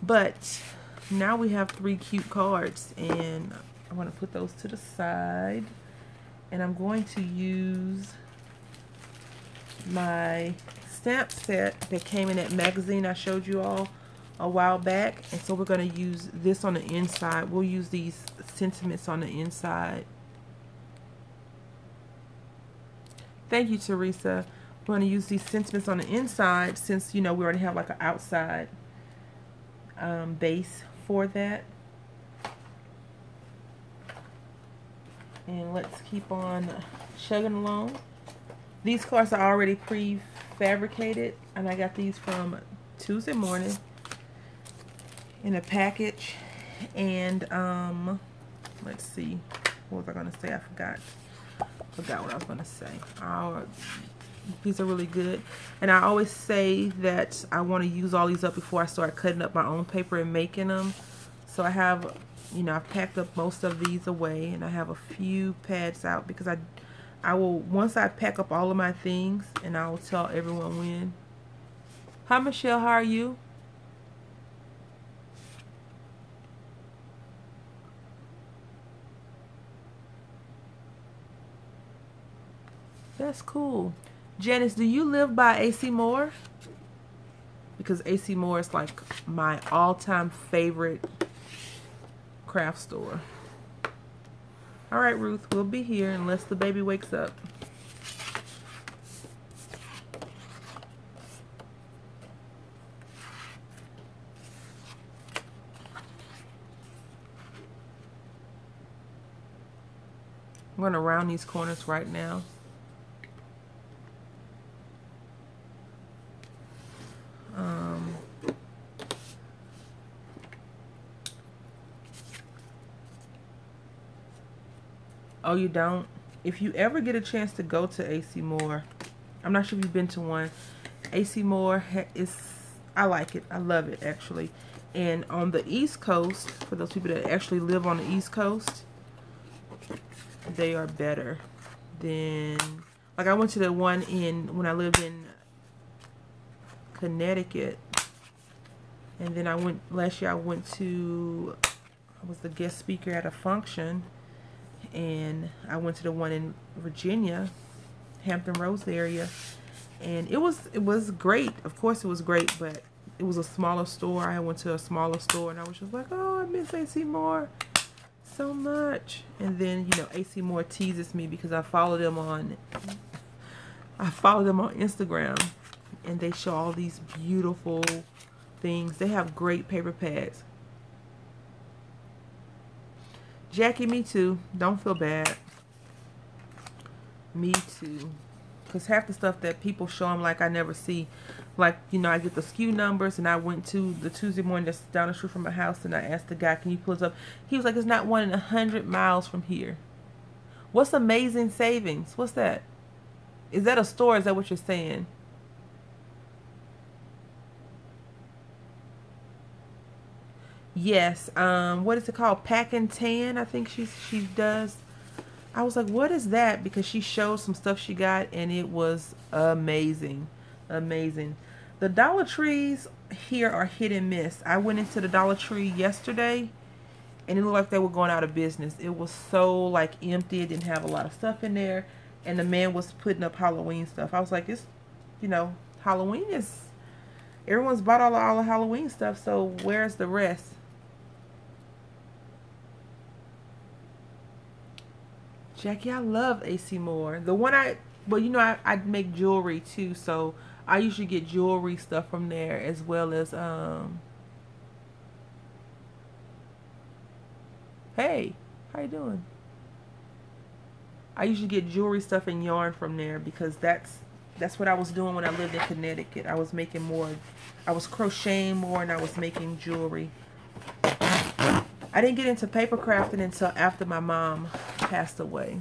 but now we have 3 cute cards, and I want to put those to the side, and I'm going to use my stamp set that came in that magazine I showed you all a while back. And so we're going to use this on the inside. We'll use these sentiments on the inside. Thank you, Teresa. We're going to use these sentiments on the inside, since, you know, we already have like an outside base for that. And let's keep on chugging along. These cards are already prefabricated, and I got these from Tuesday morning in a package. And let's see, what was I gonna say? I forgot what I was gonna say. These are really good, and I always say that I want to use all these up before I start cutting up my own paper and making them. So I have, you know, I've packed up most of these away, and I have a few pads out because I will, once I pack up all of my things, and I will tell everyone when. Hi Michelle, how are you? That's cool. Janice, do you live by AC Moore? Because AC Moore is like my all-time favorite craft store. All right, Ruth, we'll be here unless the baby wakes up. I'm going to round these corners right now. Oh, you don't? If you ever get a chance to go to AC Moore, I'm not sure if you've been to one. AC Moore is, I like it. I love it, actually. And on the East Coast, for those people that actually live on the East Coast, they are better than, like I went to the one when I lived in Connecticut. And then last year I was the guest speaker at a function. And I went to the one in Virginia, Hampton Roads area, and it was great. Of course it was great, but it was a smaller store. I went to a smaller store, and I was just like, oh, I miss AC Moore so much. And then, you know, AC Moore teases me because I follow them on Instagram, and they show all these beautiful things. They have great paper pads. Jackie, me too. Don't feel bad. Me too. Because half the stuff that people show them, like, I never see. Like, you know, I get the SKU numbers, and I went to the Tuesday morning that's down the street from my house, and I asked the guy, can you pull this up? He was like, it's not 1 in 100 miles from here. What's Amazing Savings? What's that? Is that a store? Is that what you're saying? Yes. What is it called? Pack and Tan, I think she does. I was like, what is that? Because she showed some stuff she got, and it was amazing. Amazing. The Dollar Trees here are hit and miss. I went into the Dollar Tree yesterday, and it looked like they were going out of business. It was so, like, empty. It didn't have a lot of stuff in there, and the man was putting up Halloween stuff. I was like, it's, you know, Halloween is, everyone's bought all the Halloween stuff, so where's the rest? Jackie, I love AC Moore. The one well, you know, I make jewelry too, so I usually get jewelry stuff from there, as well as, hey, how you doing? I usually get jewelry stuff and yarn from there, because that's what I was doing when I lived in Connecticut. I was making more, I was crocheting more, and I was making jewelry. I didn't get into paper crafting until after my mom passed away.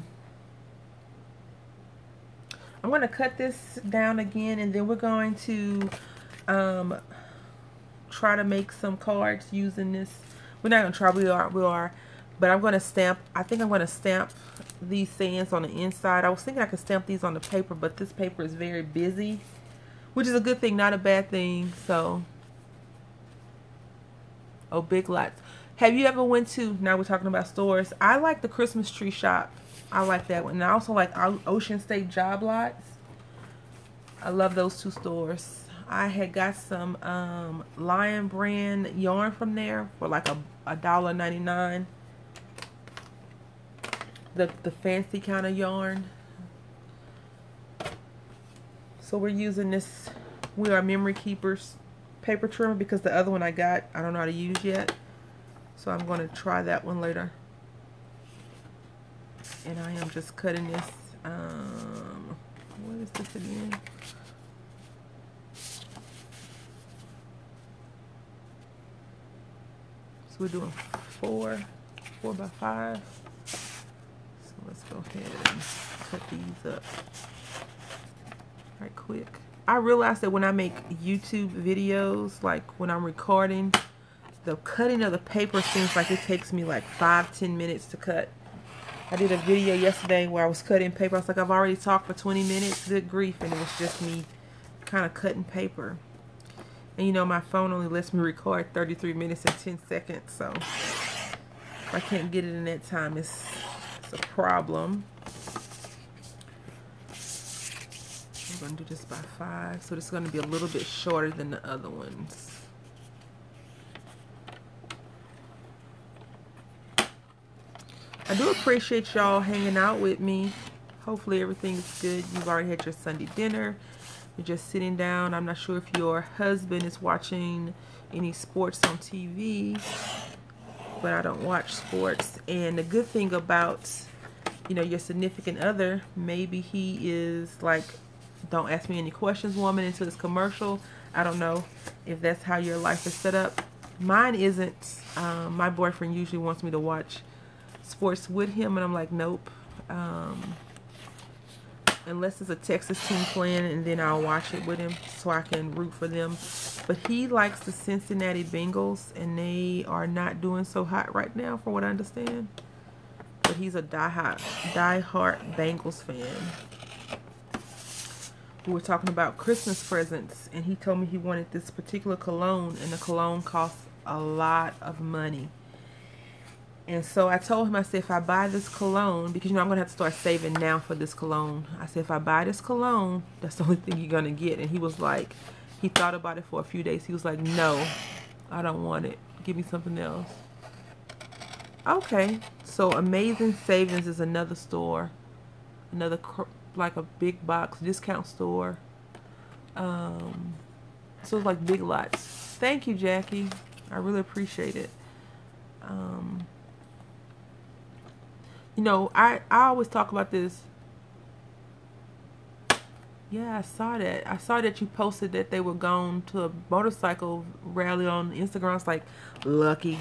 I'm going to cut this down again, and then we're going to try to make some cards using this. We're not going to try, we are, but I'm going to stamp, I think I'm going to stamp these sayings on the inside. I was thinking I could stamp these on the paper, but this paper is very busy, which is a good thing, not a bad thing. So, oh, Big Lots. Have you ever went to, now we're talking about stores, I like the Christmas tree shop. I like that one. And I also like Ocean State Job Lots. I love those two stores. I had got some Lion brand yarn from there for like $1.99. The fancy kind of yarn. So we're using this, We Are Memory Keepers paper trimmer, because the other one I got, I don't know how to use yet. So I'm going to try that one later. And I am just cutting this, what is this again? So we're doing 4 by 5. So let's go ahead and cut these up right quick. I realized that when I make YouTube videos, like when I'm recording, the cutting of the paper seems like it takes me like 5-10 minutes to cut. I did a video yesterday where I was cutting paper. I was like, I've already talked for 20 minutes. Good grief. And it was just me kind of cutting paper. And you know, my phone only lets me record 33 minutes and 10 seconds. So if I can't get it in that time, it's a problem. I'm going to do this by 5. So this is going to be a little bit shorter than the other ones. I do appreciate y'all hanging out with me. Hopefully everything's good. You've already had your Sunday dinner. You're just sitting down. I'm not sure if your husband is watching any sports on TV, but I don't watch sports. And the good thing about, you know, your significant other, maybe he is like, don't ask me any questions woman until it's commercial. I don't know if that's how your life is set up. Mine isn't. My boyfriend usually wants me to watch sports with him, and I'm like, nope. Unless it's a Texas team playing, and then I'll watch it with him so I can root for them. But he likes the Cincinnati Bengals, and they are not doing so hot right now, from what I understand. But he's a diehard Bengals fan. We were talking about Christmas presents, and he told me he wanted this particular cologne, and the cologne costs a lot of money. And so I told him, I said, if I buy this cologne, because, you know, I'm going to have to start saving now for this cologne. I said, if I buy this cologne, that's the only thing you're going to get. And he was like, he thought about it for a few days. He was like, no, I don't want it. Give me something else. Okay. So Amazing Savings is another store. Another, like a big box discount store. So it's like Big Lots. Thank you, Jackie. I really appreciate it. You know, I always talk about this. Yeah, I saw that. I saw that you posted that they were going to a motorcycle rally on Instagram. I was like, lucky.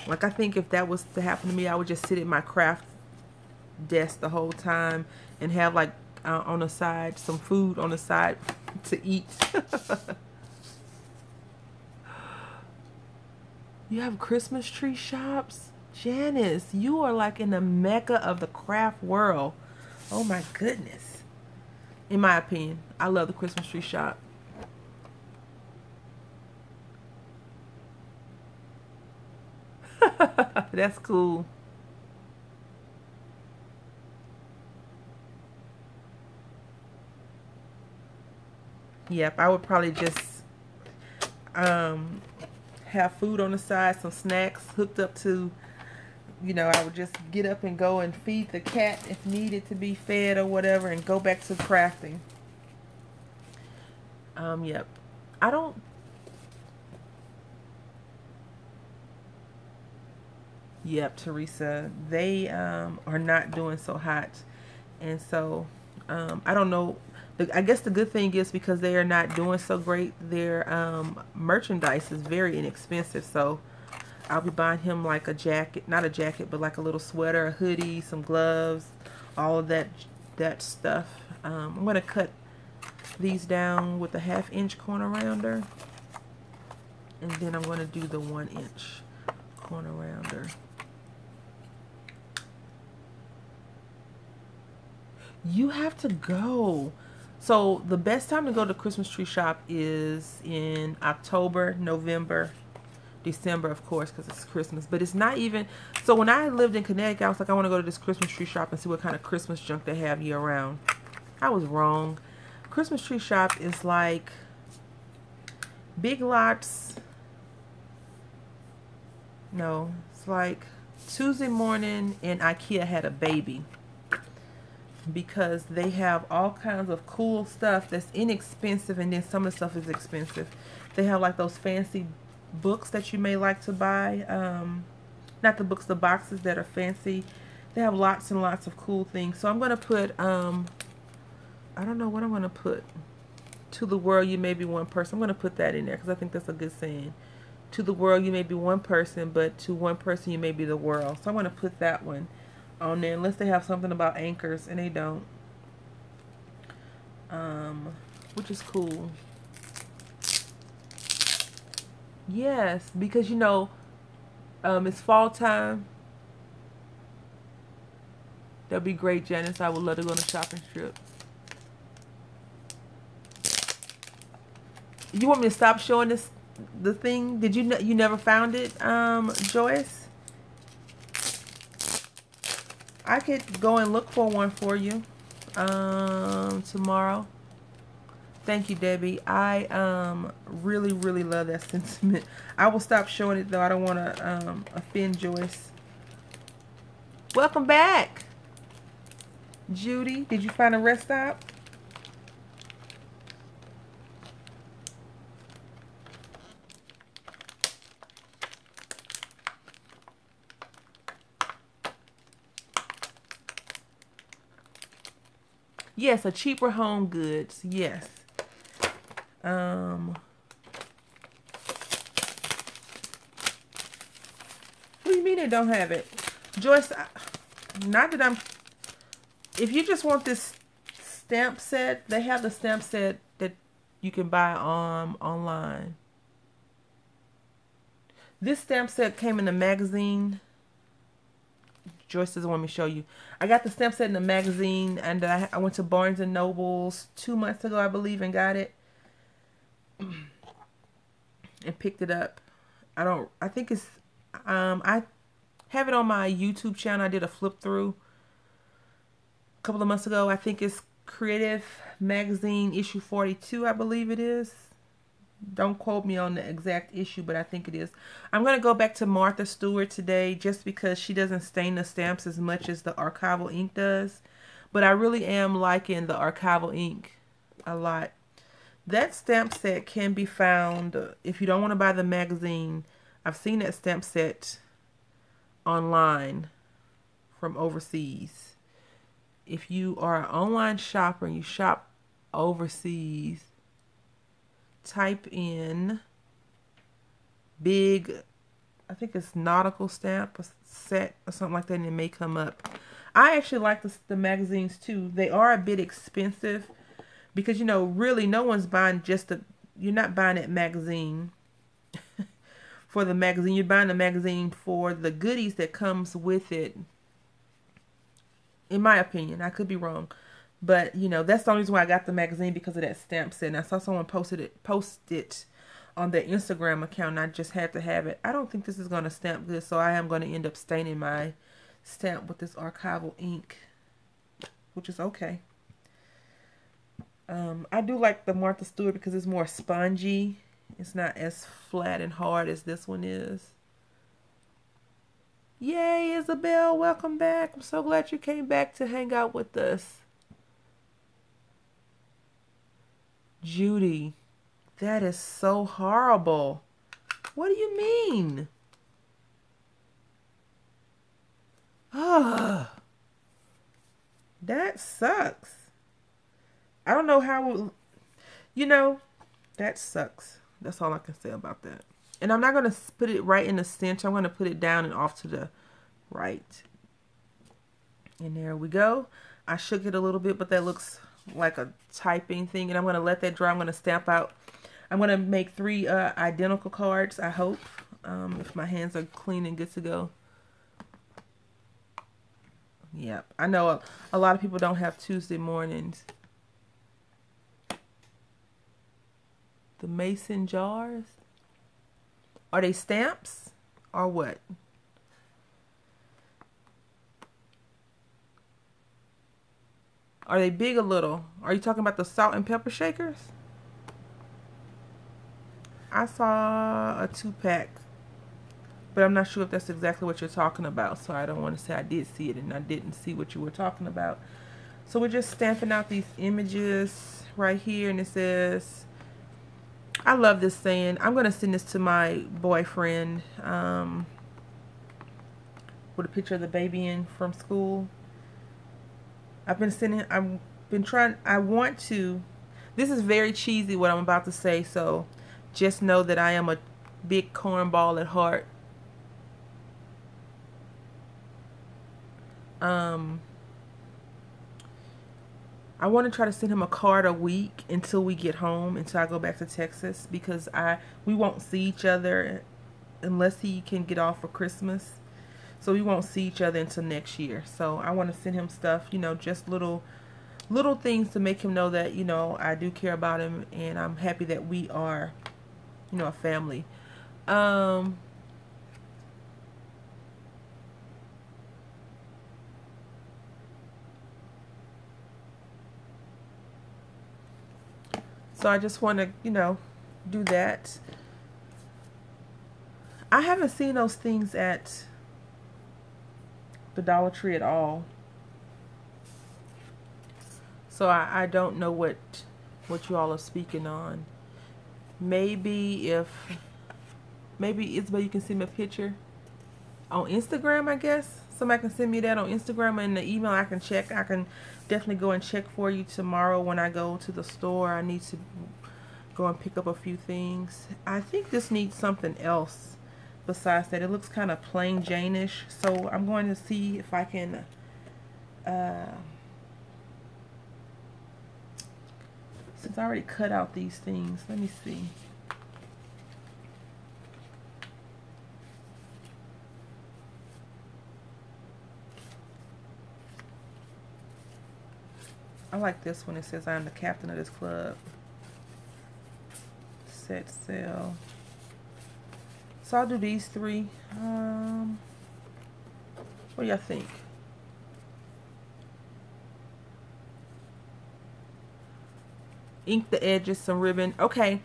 Like, I think if that was to happen to me, I would just sit at my craft desk the whole time and have, like, on the side, some food on the side to eat. You have Christmas tree shops? Janice, you are like in the mecca of the craft world. Oh my goodness. In my opinion, I love the Christmas tree shop. That's cool. Yep, I would probably just have food on the side, some snacks hooked up to, you know, I would just get up and go and feed the cat if needed to be fed or whatever, and go back to crafting. Yep. I don't. Yep, Teresa. They are not doing so hot, and so I don't know. I guess the good thing is, because they are not doing so great, their merchandise is very inexpensive. So I'll be buying him like a jacket, not a jacket, but like a little sweater, a hoodie, some gloves, all of that stuff. I'm going to cut these down with a 1/2-inch corner rounder, and then I'm going to do the 1-inch corner rounder. You have to go. So the best time to go to Christmas tree shop is in October, November, December, of course, because it's Christmas. But it's not even. So when I lived in Connecticut, I was like, I want to go to this Christmas tree shop and see what kind of Christmas junk they have year round. I was wrong. Christmas tree shop is like Big Lots. No, it's like Tuesday Morning and IKEA had a baby, because they have all kinds of cool stuff that's inexpensive, and then some of the stuff is expensive. They have like those fancy books that you may like to buy. not the books, the boxes that are fancy. They have lots and lots of cool things. So I'm going to put, I don't know what I'm going to put. To the world, you may be one person. I'm going to put that in there because I think that's a good saying. To the world, you may be one person, but to one person, you may be the world. So I'm going to put that one on there, unless they have something about anchors, and they don't. Which is cool. Yes, because you know, it's fall time. That'd be great, Janice. I would love to go on a shopping trip. You want me to stop showing this, the thing? Did you you never found it, Joyce? I could go and look for one for you, tomorrow. Thank you, Debbie. I really, really love that sentiment. I will stop showing it though. I don't want to offend Joyce. Welcome back, Judy. Did you find a rest stop? Yes, a cheaper Home Goods. Yes. What do you mean they don't have it? Joyce, not that I'm... If you just want this stamp set, they have the stamp set that you can buy online. This stamp set came in the magazine. Joyce doesn't want me to show you. I got the stamp set in the magazine, and I went to Barnes and Nobles 2 months ago, I believe, and got it. And picked it up. I think it's, I have it on my YouTube channel. I did a flip through a couple of months ago. I think it's Creative Magazine issue 42, I believe it is. Don't quote me on the exact issue, but I think it is. I'm going to go back to Martha Stewart today just because she doesn't stain the stamps as much as the archival ink does. But I really am liking the archival ink a lot. That stamp set can be found if you don't want to buy the magazine. I've seen that stamp set online from overseas. If you are an online shopper and you shop overseas, type in big, I think it's nautical stamp set or something like that, and it may come up. I actually like the magazines too. They are a bit expensive because, you know, really no one's buying you're not buying that magazine for the magazine. You're buying the magazine for the goodies that comes with it. In my opinion, I could be wrong. But, you know, that's the only reason why I got the magazine, because of that stamp set. And I saw someone post it on their Instagram account, and I just had to have it. I don't think this is going to stamp good, so I am going to end up staining my stamp with this archival ink, which is okay. I do like the Martha Stewart because it's more spongy. It's not as flat and hard as this one is. Yay, Isabel, welcome back. I'm so glad you came back to hang out with us. Judy, that is so horrible. What do you mean? Ah, that sucks. I don't know how, you know, that sucks. That's all I can say about that. And I'm not going to put it right in the center. I'm going to put it down and off to the right. And there we go. I shook it a little bit, but that looks like a typing thing. And I'm going to let that dry. I'm going to stamp out. I'm going to make 3 identical cards, I hope. If my hands are clean and good to go. Yep. I know a lot of people don't have Tuesday mornings. The mason jars. Are they stamps or what? Are they big or little? Are you talking about the salt and pepper shakers? I saw a 2-pack, but I'm not sure if that's exactly what you're talking about. So I don't want to say I did see it and I didn't see what you were talking about. So we're just stamping out these images right here, and it says, I love this saying. I'm going to send this to my boyfriend. with a picture of the baby in from school. I've been trying, I want to, this is very cheesy what I'm about to say, so just know that I am a big cornball at heart. I want to try to send him a card a week until we get home, until I go back to Texas, because we won't see each other unless he can get off for Christmas. So we won't see each other until next year. So I want to send him stuff, just little things to make him know that, I do care about him, and I'm happy that we are, a family. So I just want to, do that. I haven't seen those things at the Dollar Tree at all. So I don't know what you all are speaking on. Maybe Isabel, you can send me a picture on Instagram, I guess. Somebody can send me that on Instagram, and the email I can check. I can definitely go and check for you tomorrow when I go to the store. I need to go and pick up a few things. I think this needs something else besides that. It looks kind of plain Jane-ish, so I'm going to see if I can since I already cut out these things, let me see. I like this one. It says I'm the captain of this club. Set sail. So I'll do these three. What do y'all think? Ink the edges, some ribbon. Okay.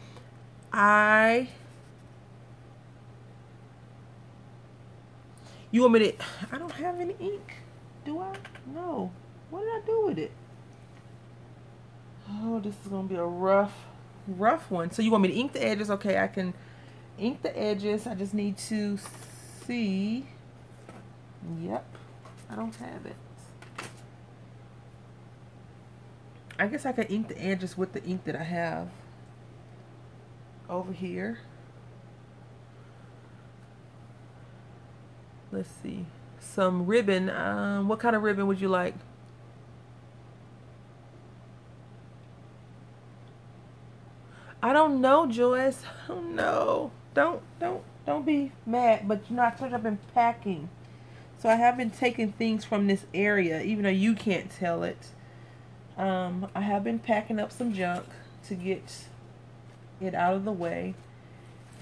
You want me to, I don't have any ink. Do I? No. What did I do with it? Oh, this is going to be a rough one. So you want me to ink the edges? Okay, I can ink the edges. I just need to see. Yep. I don't have it. I guess I can ink the edges with the ink that I have over here. Let's see. Some ribbon. What kind of ribbon would you like? I don't know, Joyce. I don't know. Don't be mad. But I told you I've been packing. So I have been taking things from this area, even though you can't tell it. I have been packing up some junk to get it out of the way.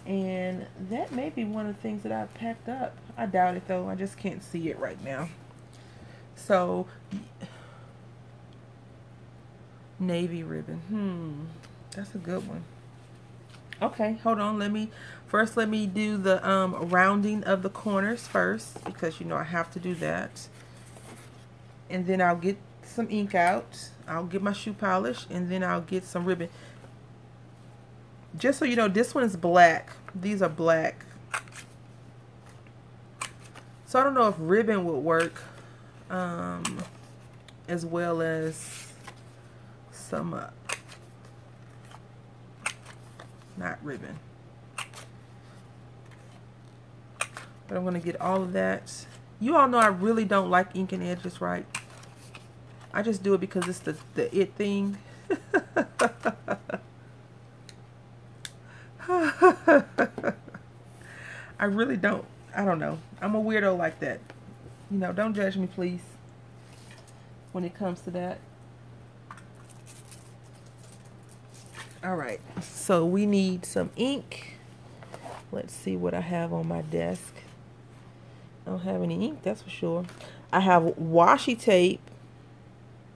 And that may be one of the things that I've packed up. I doubt it, though. I just can't see it right now. So, navy ribbon. That's a good one. Okay, hold on. Let me do the rounding of the corners first, because I have to do that. And then I'll get some ink out. I'll get my shoe polish, and then I'll get some ribbon. Just so you know, this one is black. These are black. So I don't know if ribbon would work as well as some not ribbon. But I'm going to get all of that. You all know I really don't like inking edges, right? I just do it because it's the it thing. I really don't. I don't know. I'm a weirdo like that. Don't judge me, please, when it comes to that. All right. So we need some ink. Let's see what I have on my desk. I don't have any ink, that's for sure. I have washi tape,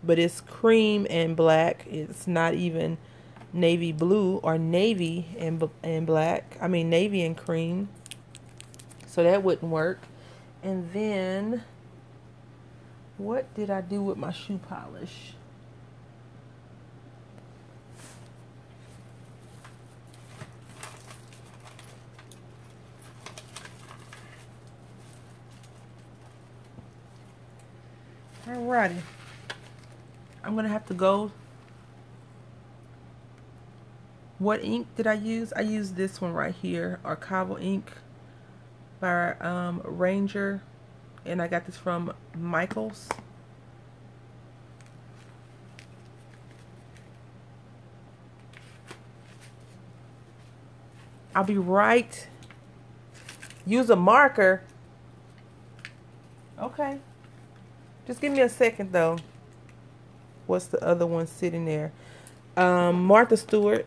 but it's cream and black. It's not even navy blue or navy and black. I mean navy and cream. So that wouldn't work. And then what did I do with my shoe polish? Alrighty. I'm going to have to go. What ink did I use? I used this one right here, Archival ink by Ranger. And I got this from Michaels. I'll be right. Use a marker. Okay. Just give me a second though. What's the other one sitting there? Martha Stewart.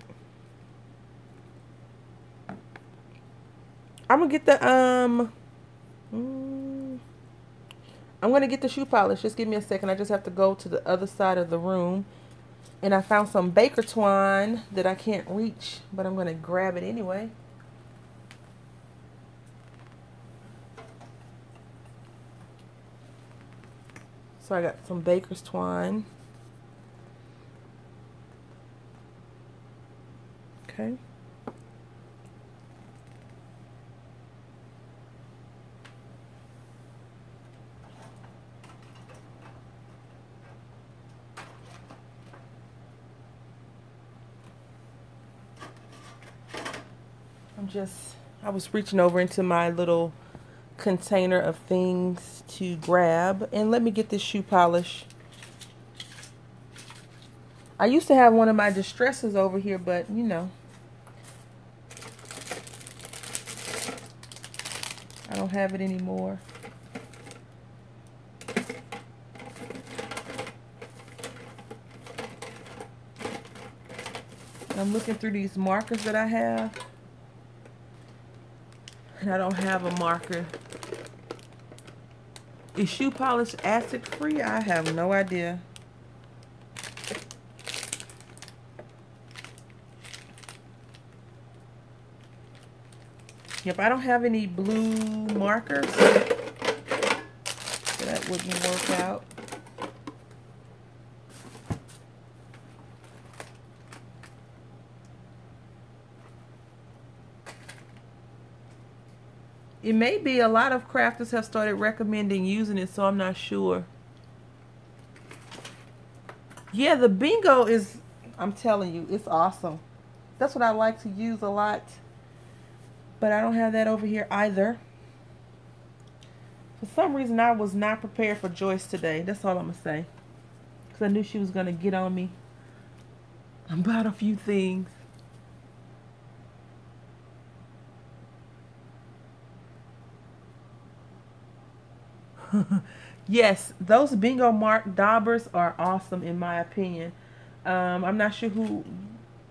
I'm gonna get the I'm gonna get the shoe polish. Just give me a second. I just have to go to the other side of the room. And I found some baker twine that I can't reach, but I'm gonna grab it anyway. So I got some baker's twine. Okay. I was reaching over into my little container of things to grab, and let me get this shoe polish. I used to have one of my distresses over here, but you know, I don't have it anymore. I'm looking through these markers that I have, and I don't have a marker. Is shoe polish acid free? I have no idea. Yep, I don't have any blue markers, so that wouldn't work out. It may be a lot of crafters have started recommending using it, so I'm not sure. Yeah, the bingo is, I'm telling you, it's awesome. That's what I like to use a lot. But I don't have that over here either. For some reason, I was not prepared for Joyce today. That's all I'm going to say. Because I knew she was going to get on me about a few things. Yes, those bingo mark daubers are awesome in my opinion. I'm not sure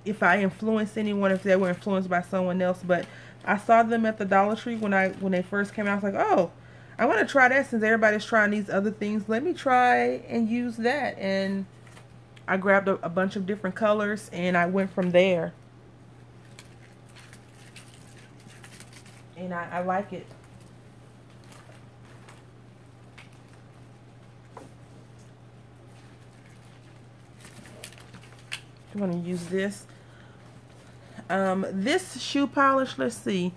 if I influenced anyone, if they were influenced by someone else, but I saw them at the Dollar Tree when they first came out. I was like, oh, I want to try that since everybody's trying these other things. Let me try and use that. And I grabbed a bunch of different colors and I went from there. And I like it. I'm going to use this. This shoe polish, let's see.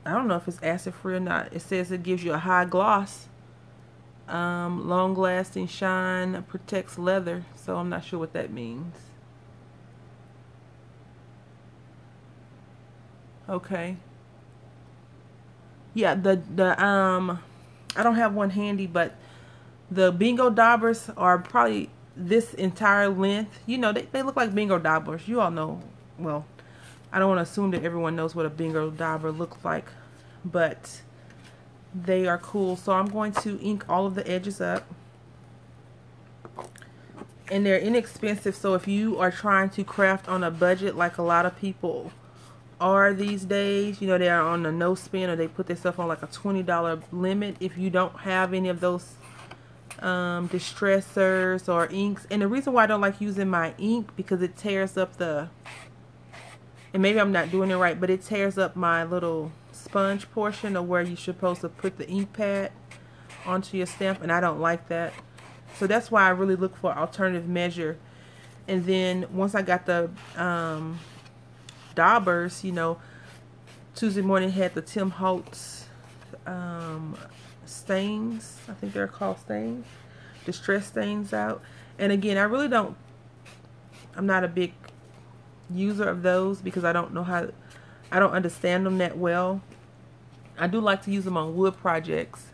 I don't know if it's acid free or not. It says it gives you a high gloss, long lasting shine, protects leather. So I'm not sure what that means. Okay. Yeah, I don't have one handy, but the bingo daubers are probably this entire length. You know, they look like bingo daubers. You all know. Well, I don't want to assume that everyone knows what a bingo dauber looks like, but they are cool. So I'm going to ink all of the edges up. And they're inexpensive, so if you are trying to craft on a budget like a lot of people are these days, you know, they are on a no spend, or they put their stuff on like a $20 limit. If you don't have any of those distressors or inks, and the reason why I don't like using my ink, because it tears up and maybe I'm not doing it right, but it tears up my little sponge portion of where you're supposed to put the ink pad onto your stamp, and I don't like that. So that's why I really look for alternative measure. And then once I got the daubers, you know, Tuesday morning had the Tim Holtz stains. I think they're called stains. Distress stains out. And again, I'm not a big user of those because I don't understand them that well. I do like to use them on wood projects.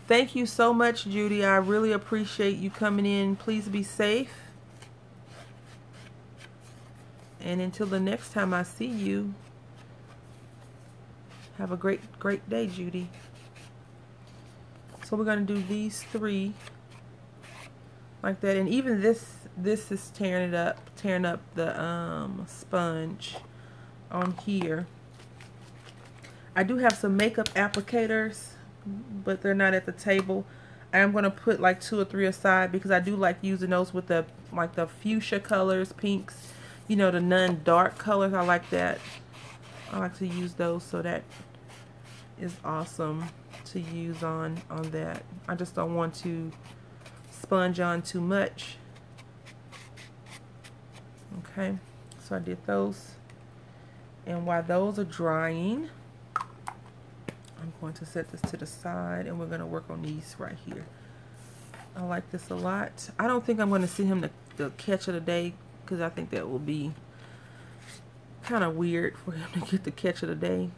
Thank you so much, Judy. I really appreciate you coming in. Please be safe. And until the next time I see you, have a great day, Judy. So we're going to do these 3 like that. And even this is tearing up the sponge on here. I do have some makeup applicators, but they're not at the table. I am going to put like 2 or 3 aside because I do like using those with the fuchsia colors, pinks, you know, the non-dark colors. I like that. I like to use those, so that is awesome to use on that. I just don't want to sponge on too much. Okay, so I did those, and while those are drying, I'm going to set this to the side, and we're going to work on these right here. I like this a lot. I don't think I'm going to send him the catch of the day because I think that will be kind of weird for him to get the catch of the day.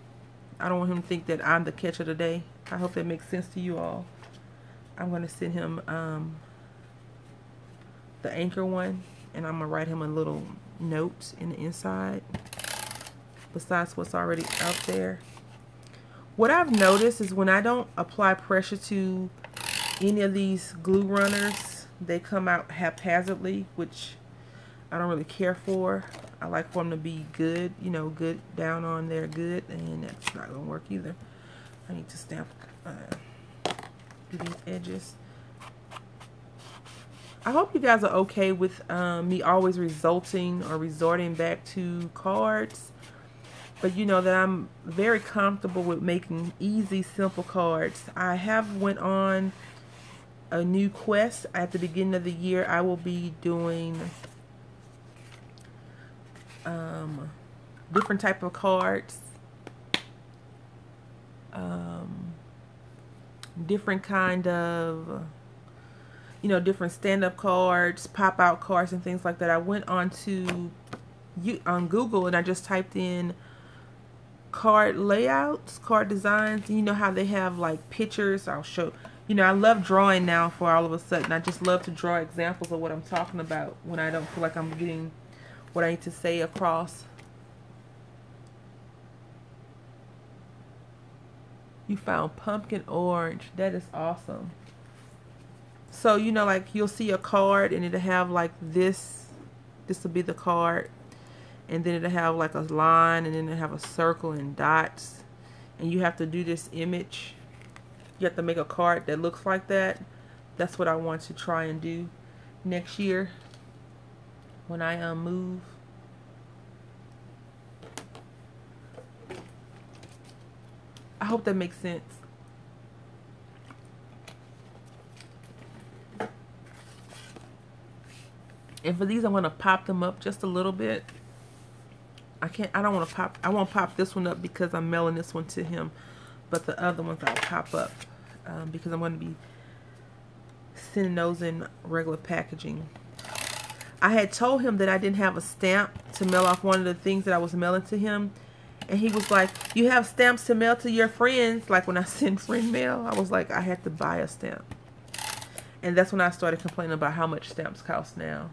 I don't want him to think that I'm the catch of the day. I hope that makes sense to you all. I'm going to send him the anchor one, and I'm going to write him a little note in the inside besides what's already out there. What I've noticed is when I don't apply pressure to any of these glue runners, they come out haphazardly, which I don't really care for. I like for them to be good, you know, good down on there, good, and that's not going to work either. I need to stamp these edges. I hope you guys are okay with me always resorting back to cards. But you know that I'm very comfortable with making easy, simple cards. I have went on a new quest. At the beginning of the year, I will be doing different type of cards. Different kind of, you know, different stand-up cards, pop-out cards, and things like that. I went on Google and I just typed in card layouts, card designs. You know how they have like pictures. I'll show, you know, I love drawing now for all of a sudden. I just love to draw examples of what I'm talking about when I don't feel like I'm getting what I need to say across. You found pumpkin orange. That is awesome. So, you know, like you'll see a card and it'll have like this. This will be the card. And then it'll have like a line, and then it'll have a circle and dots. And you have to do this image. You have to make a card that looks like that. That's what I want to try and do next year when I move. I hope that makes sense. And for these, I'm going to pop them up just a little bit. I won't pop this one up because I'm mailing this one to him. But the other ones I'll pop up because I'm going to be sending those in regular packaging. I had told him that I didn't have a stamp to mail off one of the things that I was mailing to him. And he was like, you have stamps to mail to your friends? Like when I send friend mail, I was like, I had to buy a stamp. And that's when I started complaining about how much stamps cost now.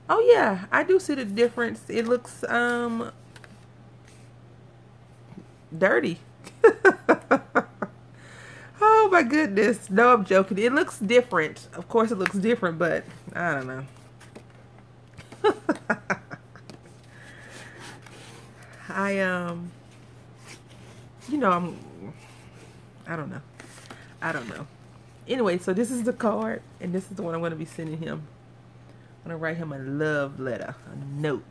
Oh yeah, I do see the difference. It looks dirty. Oh my goodness. No, I'm joking. It looks different. Of course it looks different, but I don't know. You know, I don't know. Anyway, so this is the card, and this is the one I'm going to be sending him. I'm going to write him a love letter, a note.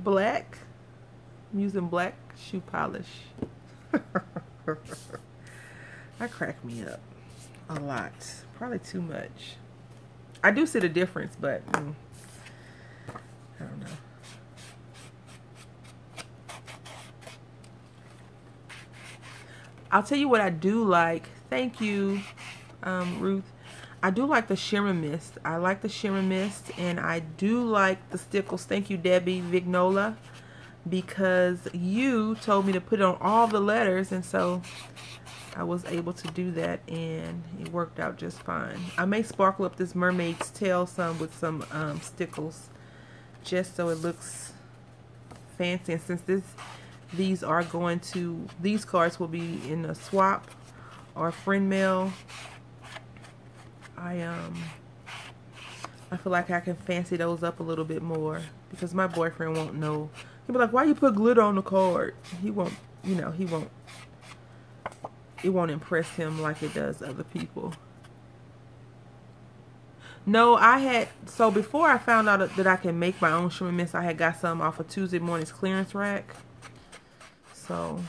Black. I'm using black shoe polish. That cracked me up. a lot. Probably too much. I do see the difference, but I don't know. I'll tell you what I do like. Thank you, Ruth. I do like the shimmer mist. I like the shimmer mist, and I do like the stickles. Thank you, Debbie Vignola, because you told me to put it on all the letters, and so I was able to do that, and it worked out just fine. I may sparkle up this mermaid's tail some with some stickles, just so it looks fancy. And since these cards will be in a swap or friend mail, I feel like I can fancy those up a little bit more, because my boyfriend won't know. He'll be like, "Why you put glitter on the card?" He won't, it won't impress him like it does other people. No, so before I found out that I can make my own shimmer mist, I had got some off of Tuesday morning's clearance rack. So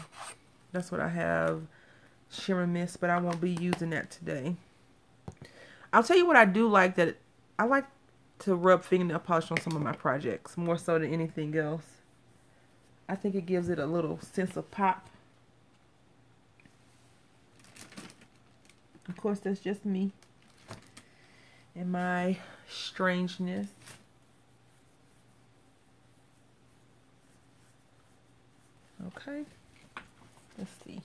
that's what I have, shimmer mist, but I won't be using that today. I'll tell you what I do like, that I like to rub fingernail polish on some of my projects more so than anything else. I think it gives it a little sense of pop. Of course, that's just me and my strangeness. Okay, let's see.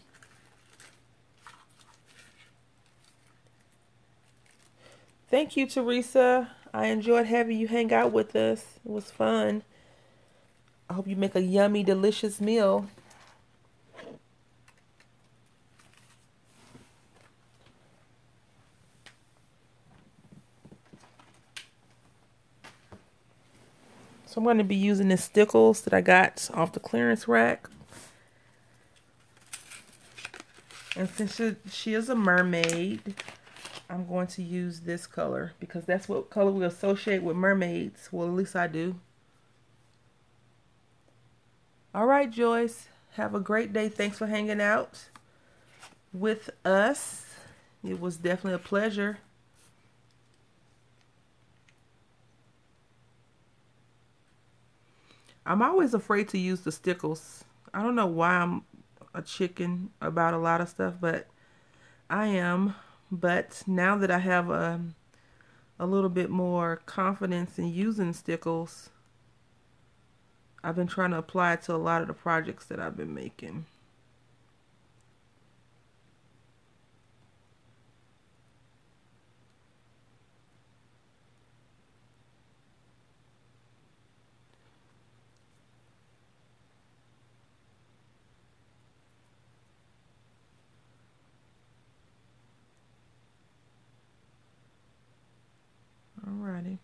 Thank you, Teresa. I enjoyed having you hang out with us. It was fun. I hope you make a yummy, delicious meal. So I'm going to be using the stickles that I got off the clearance rack. And since she is a mermaid, I'm going to use this color, because that's what color we associate with mermaids. Well, at least I do. All right, Joyce. Have a great day. Thanks for hanging out with us. It was definitely a pleasure. I'm always afraid to use the stickles. I don't know why I'm a chicken about a lot of stuff, but I am. But now that I have a little bit more confidence in using stickles, I've been trying to apply it to a lot of the projects that I've been making. Alrighty.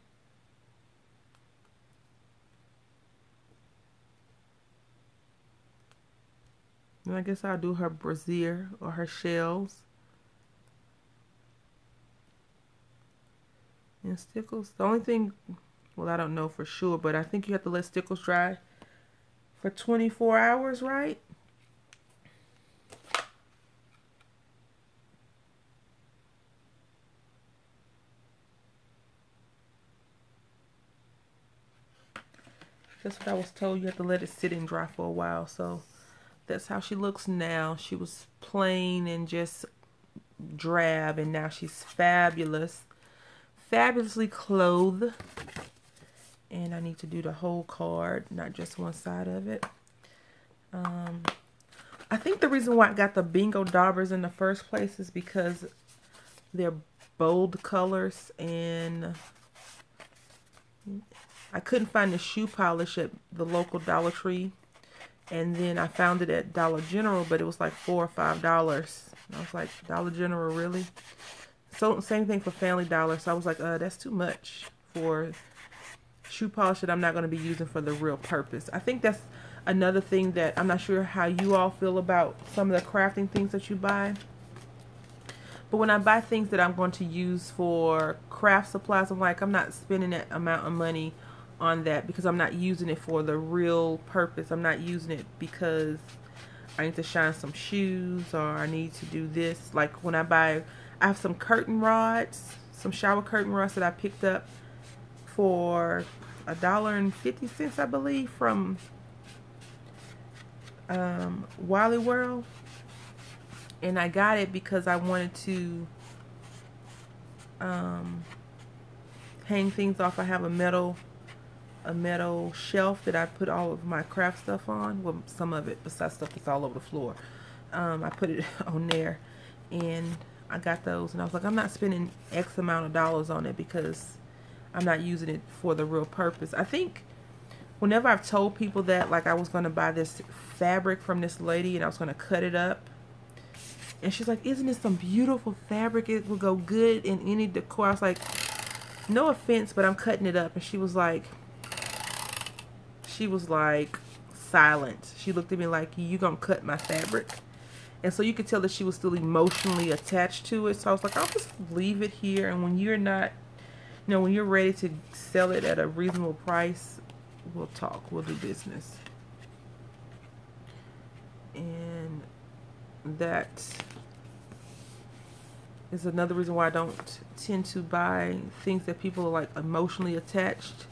And I guess I'll do her brassiere or her shells. And stickles, the only thing, well, I don't know for sure, but I think you have to let stickles dry for 24 hours, right? That's what I was told. You have to let it sit and dry for a while. So that's how she looks now. She was plain and just drab, and now she's fabulous. Fabulously clothed. And I need to do the whole card, not just one side of it. I think the reason why I got the Bingo Daubers in the first place is because they're bold colors, and I couldn't find the shoe polish at the local Dollar Tree, and then I found it at Dollar General, but it was like $4 or $5. And I was like, Dollar General, really? So same thing for Family Dollar. So I was like, that's too much for shoe polish that I'm not going to be using for the real purpose. I think that's another thing that I'm not sure how you all feel about some of the crafting things that you buy. But when I buy things that I'm going to use for craft supplies, I'm like, I'm not spending that amount of money on that, because I'm not using it for the real purpose. I'm not using it because I need to shine some shoes or I need to do this. Like when I I have some curtain rods, some shower curtain rods that I picked up for $1.50, I believe, from Wally World. And I got it because I wanted to hang things off. I have a metal shelf that I put all of my craft stuff on. Well, some of it, besides stuff that's all over the floor. I put it on there, and I got those, and I was like, I'm not spending X amount of dollars on it because I'm not using it for the real purpose. I think whenever I've told people that, like, I was going to buy this fabric from this lady and I was going to cut it up, and she's like, isn't this some beautiful fabric? It will go good in any decor. I was like, no offense, but I'm cutting it up. And she was like silent. She looked at me like, you gonna cut my fabric? And so you could tell that she was still emotionally attached to it. So I was like, I'll just leave it here, and when you're not, when you're ready to sell it at a reasonable price, we'll talk, we'll do business. And that is another reason why I don't tend to buy things that people are like emotionally attached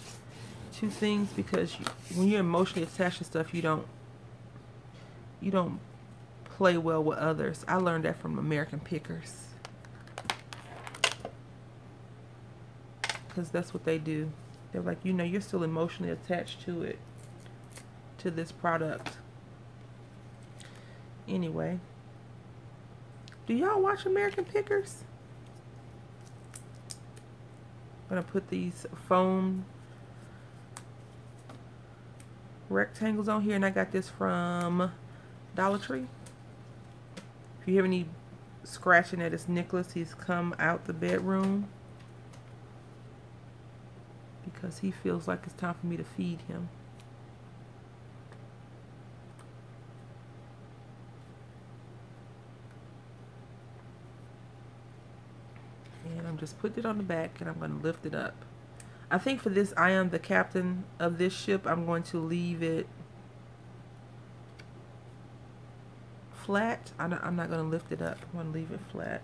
to things, because when you're emotionally attached to stuff, you don't play well with others. I learned that from American Pickers, because that's what they do. They're like, you're still emotionally attached to it, to this product. Anyway, do y'all watch American Pickers? I'm gonna put these foam rectangles on here, and I got this from Dollar Tree. If you hear any scratching, that is Nicholas. He's come out the bedroom because he feels like it's time for me to feed him. And I'm just putting it on the back, and I'm going to lift it up. I think for this, I am the captain of this ship. I'm going to leave it flat. I'm not going to lift it up. I'm going to leave it flat.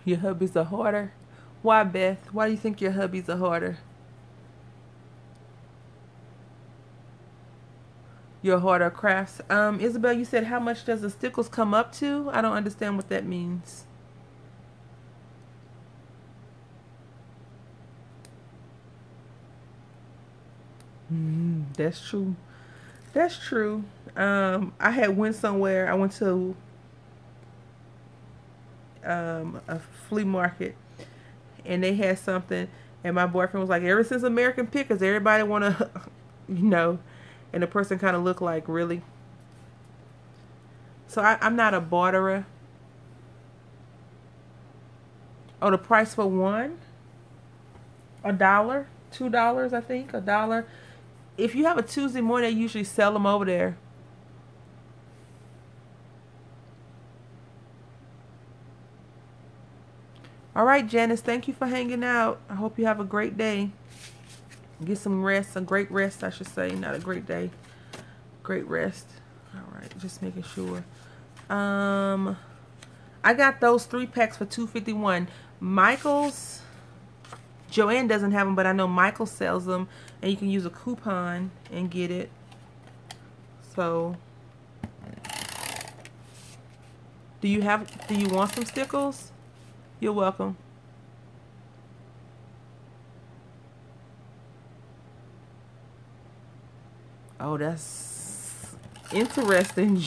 Your hubby's a hoarder? Why, Beth? Why do you think your hubby's a hoarder? You're a hoarder of crafts. Isabel, you said how much does the stickles come up to? I don't understand what that means. That's true. That's true. I had went somewhere. I went to a flea market, and they had something, and my boyfriend was like, ever since American Pickers, everybody want to, and the person kind of looked like, really? So I'm not a barterer. Oh, the price for one? $1? $2, I think. $1. If you have a Tuesday morning, they usually sell them over there. All right, Janice, thank you for hanging out. I hope you have a great day. Get some rest, a great rest, I should say. Not a great day. Great rest. All right, just making sure. I got those 3 packs for $2.51. Michael's, Joanne doesn't have them, but I know Michael sells them, and you can use a coupon and get it. So, do you want some stickles? You're welcome. Oh, that's interesting.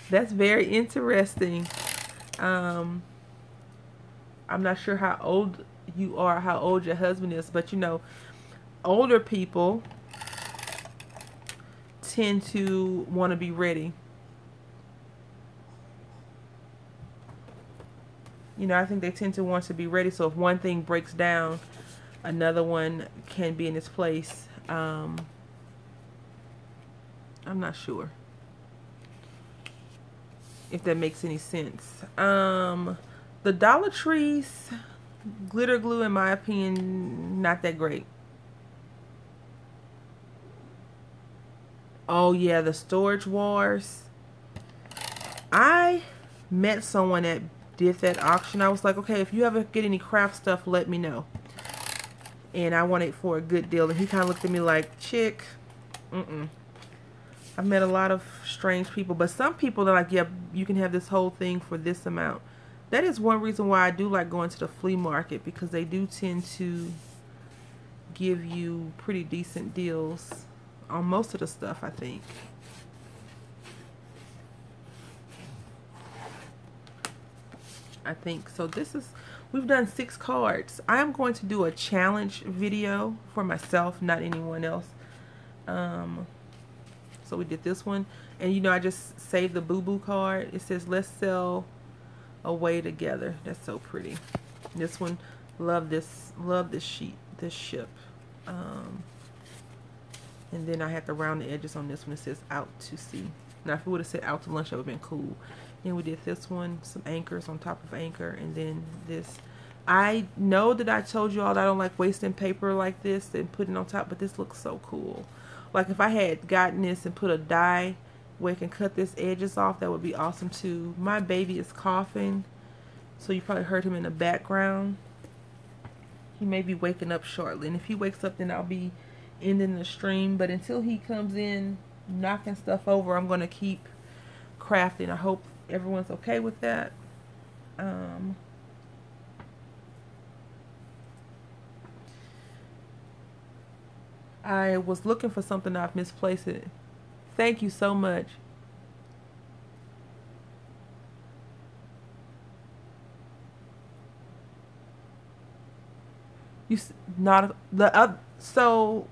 That's very interesting. I'm not sure how old you are, how old your husband is, but older people tend to want to be ready. You know, I think they tend to want to be ready. So if one thing breaks down, another one can be in its place. I'm not sure if that makes any sense. The Dollar Tree's glitter glue, in my opinion, not that great. Oh yeah, the Storage Wars. I met someone that did that auction. I was like, okay, if you ever get any craft stuff, let me know. And I wanted for a good deal. And he kind of looked at me like, chick, I've met a lot of strange people. But some people are like, yeah, you can have this whole thing for this amount. That is one reason why I do like going to the flea market, because they do tend to give you pretty decent deals on most of the stuff, I think. So. We've done 6 cards. I am going to do a challenge video for myself, not anyone else. So we did this one, and you know, I just saved the Boo Boo card. It says, let's sail away together. That's so pretty. This one, love this sheet, this ship. And then I had to round the edges on this one. It says out to sea. Now if it would have said out to lunch, that would have been cool. Then we did this one, some anchors on top of anchor, and then this. I know that I told you all that I don't like wasting paper like this and putting it on top, but this looks so cool. Like if I had gotten this and put a die where it can cut this edges off, that would be awesome too. My baby is coughing, so you probably heard him in the background. He may be waking up shortly, and if he wakes up, then I'll be ending the stream. But until he comes in knocking stuff over, I'm going to keep crafting. I hope everyone's okay with that. I was looking for something, I've misplaced it. Thank you so much. You not the so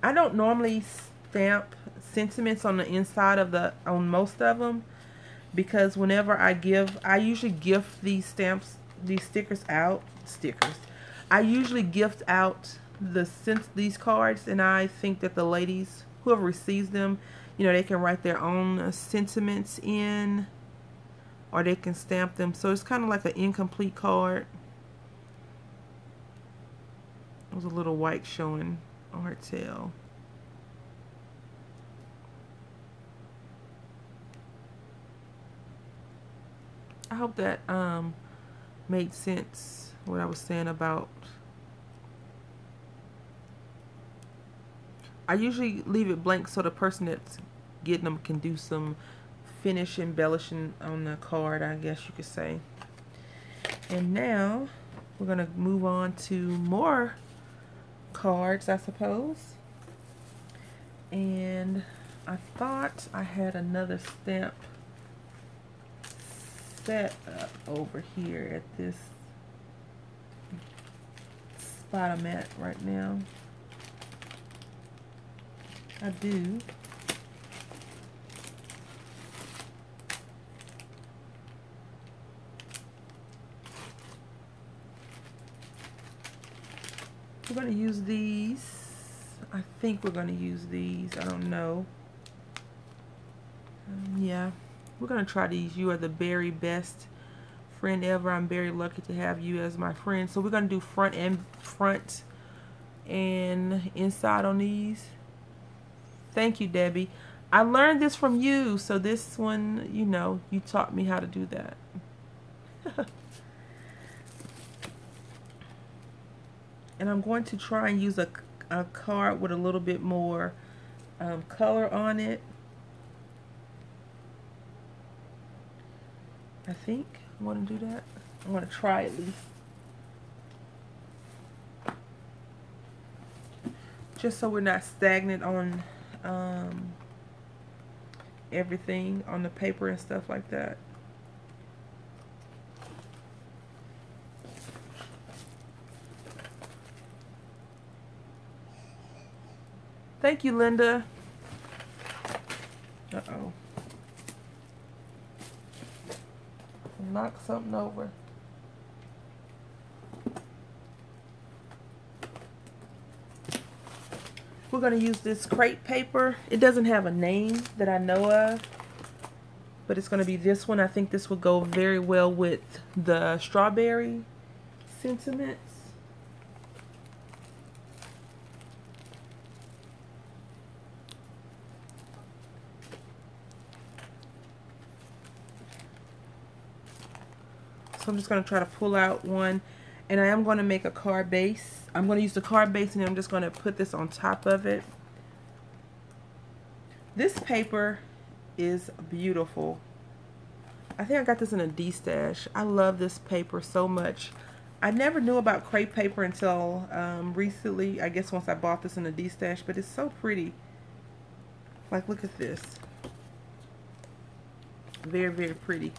I don't normally stamp sentiments on the inside of on most of them, because whenever I usually gift these stickers out. I usually gift out these cards, and I think that the ladies, whoever receives them, you know, they can write their own sentiments in, or they can stamp them. So it's kind of like an incomplete card. There's a little white showing on her tail. I hope that made sense, what I was saying about. I usually leave it blank so the person that's getting them can do some finish embellishing on the card, I guess you could say. And now we're going to move on to more cards, I suppose. And I thought I had another stamp set up over here at this spot I'm at right now. I do. We're going to use these. I think we're going to use these. I don't know. Yeah, we're going to try these. You are the very best friend ever. I'm very lucky to have you as my friend. So we're going to do front and inside on these. Thank you, Debbie. I learned this from you. So this one, you know, you taught me how to do that. And I'm going to try and use a card with a little bit more color on it. I think I want to do that. I want to try at least. Just so we're not stagnant on everything on the paper and stuff like that. Thank you, Linda. Uh-oh. Knock something over. We're going to use this crepe paper. It doesn't have a name that I know of, but it's going to be this one. I think this will go very well with the strawberry sentiments. So I'm just going to try to pull out one, and I am going to make a card base. I'm going to use the card base, and then I'm just going to put this on top of it. This paper is beautiful. I think I got this in a D-stash. I love this paper so much. I never knew about crepe paper until recently, I guess once I bought this in a D-stash, but it's so pretty. Like, look at this. Very, very pretty.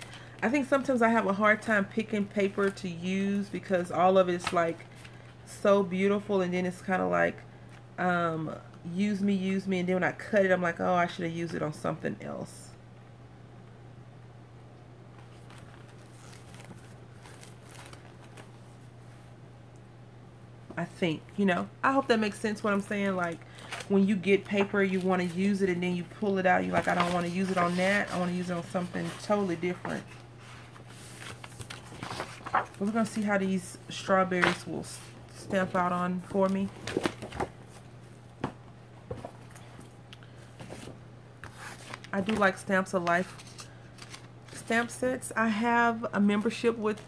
I think sometimes I have a hard time picking paper to use because all of it's like so beautiful, and then it's kind of like use me, and then when I cut it I'm like, oh, I should have used it on something else. I think, you know, I hope that makes sense what I'm saying. Like, when you get paper, you want to use it, and then you pull it out, you're like, I don't want to use it on that, I want to use it on something totally different. We're going to see how these strawberries will stamp out on for me. I do like Stamps of Life stamp sets. I have a membership with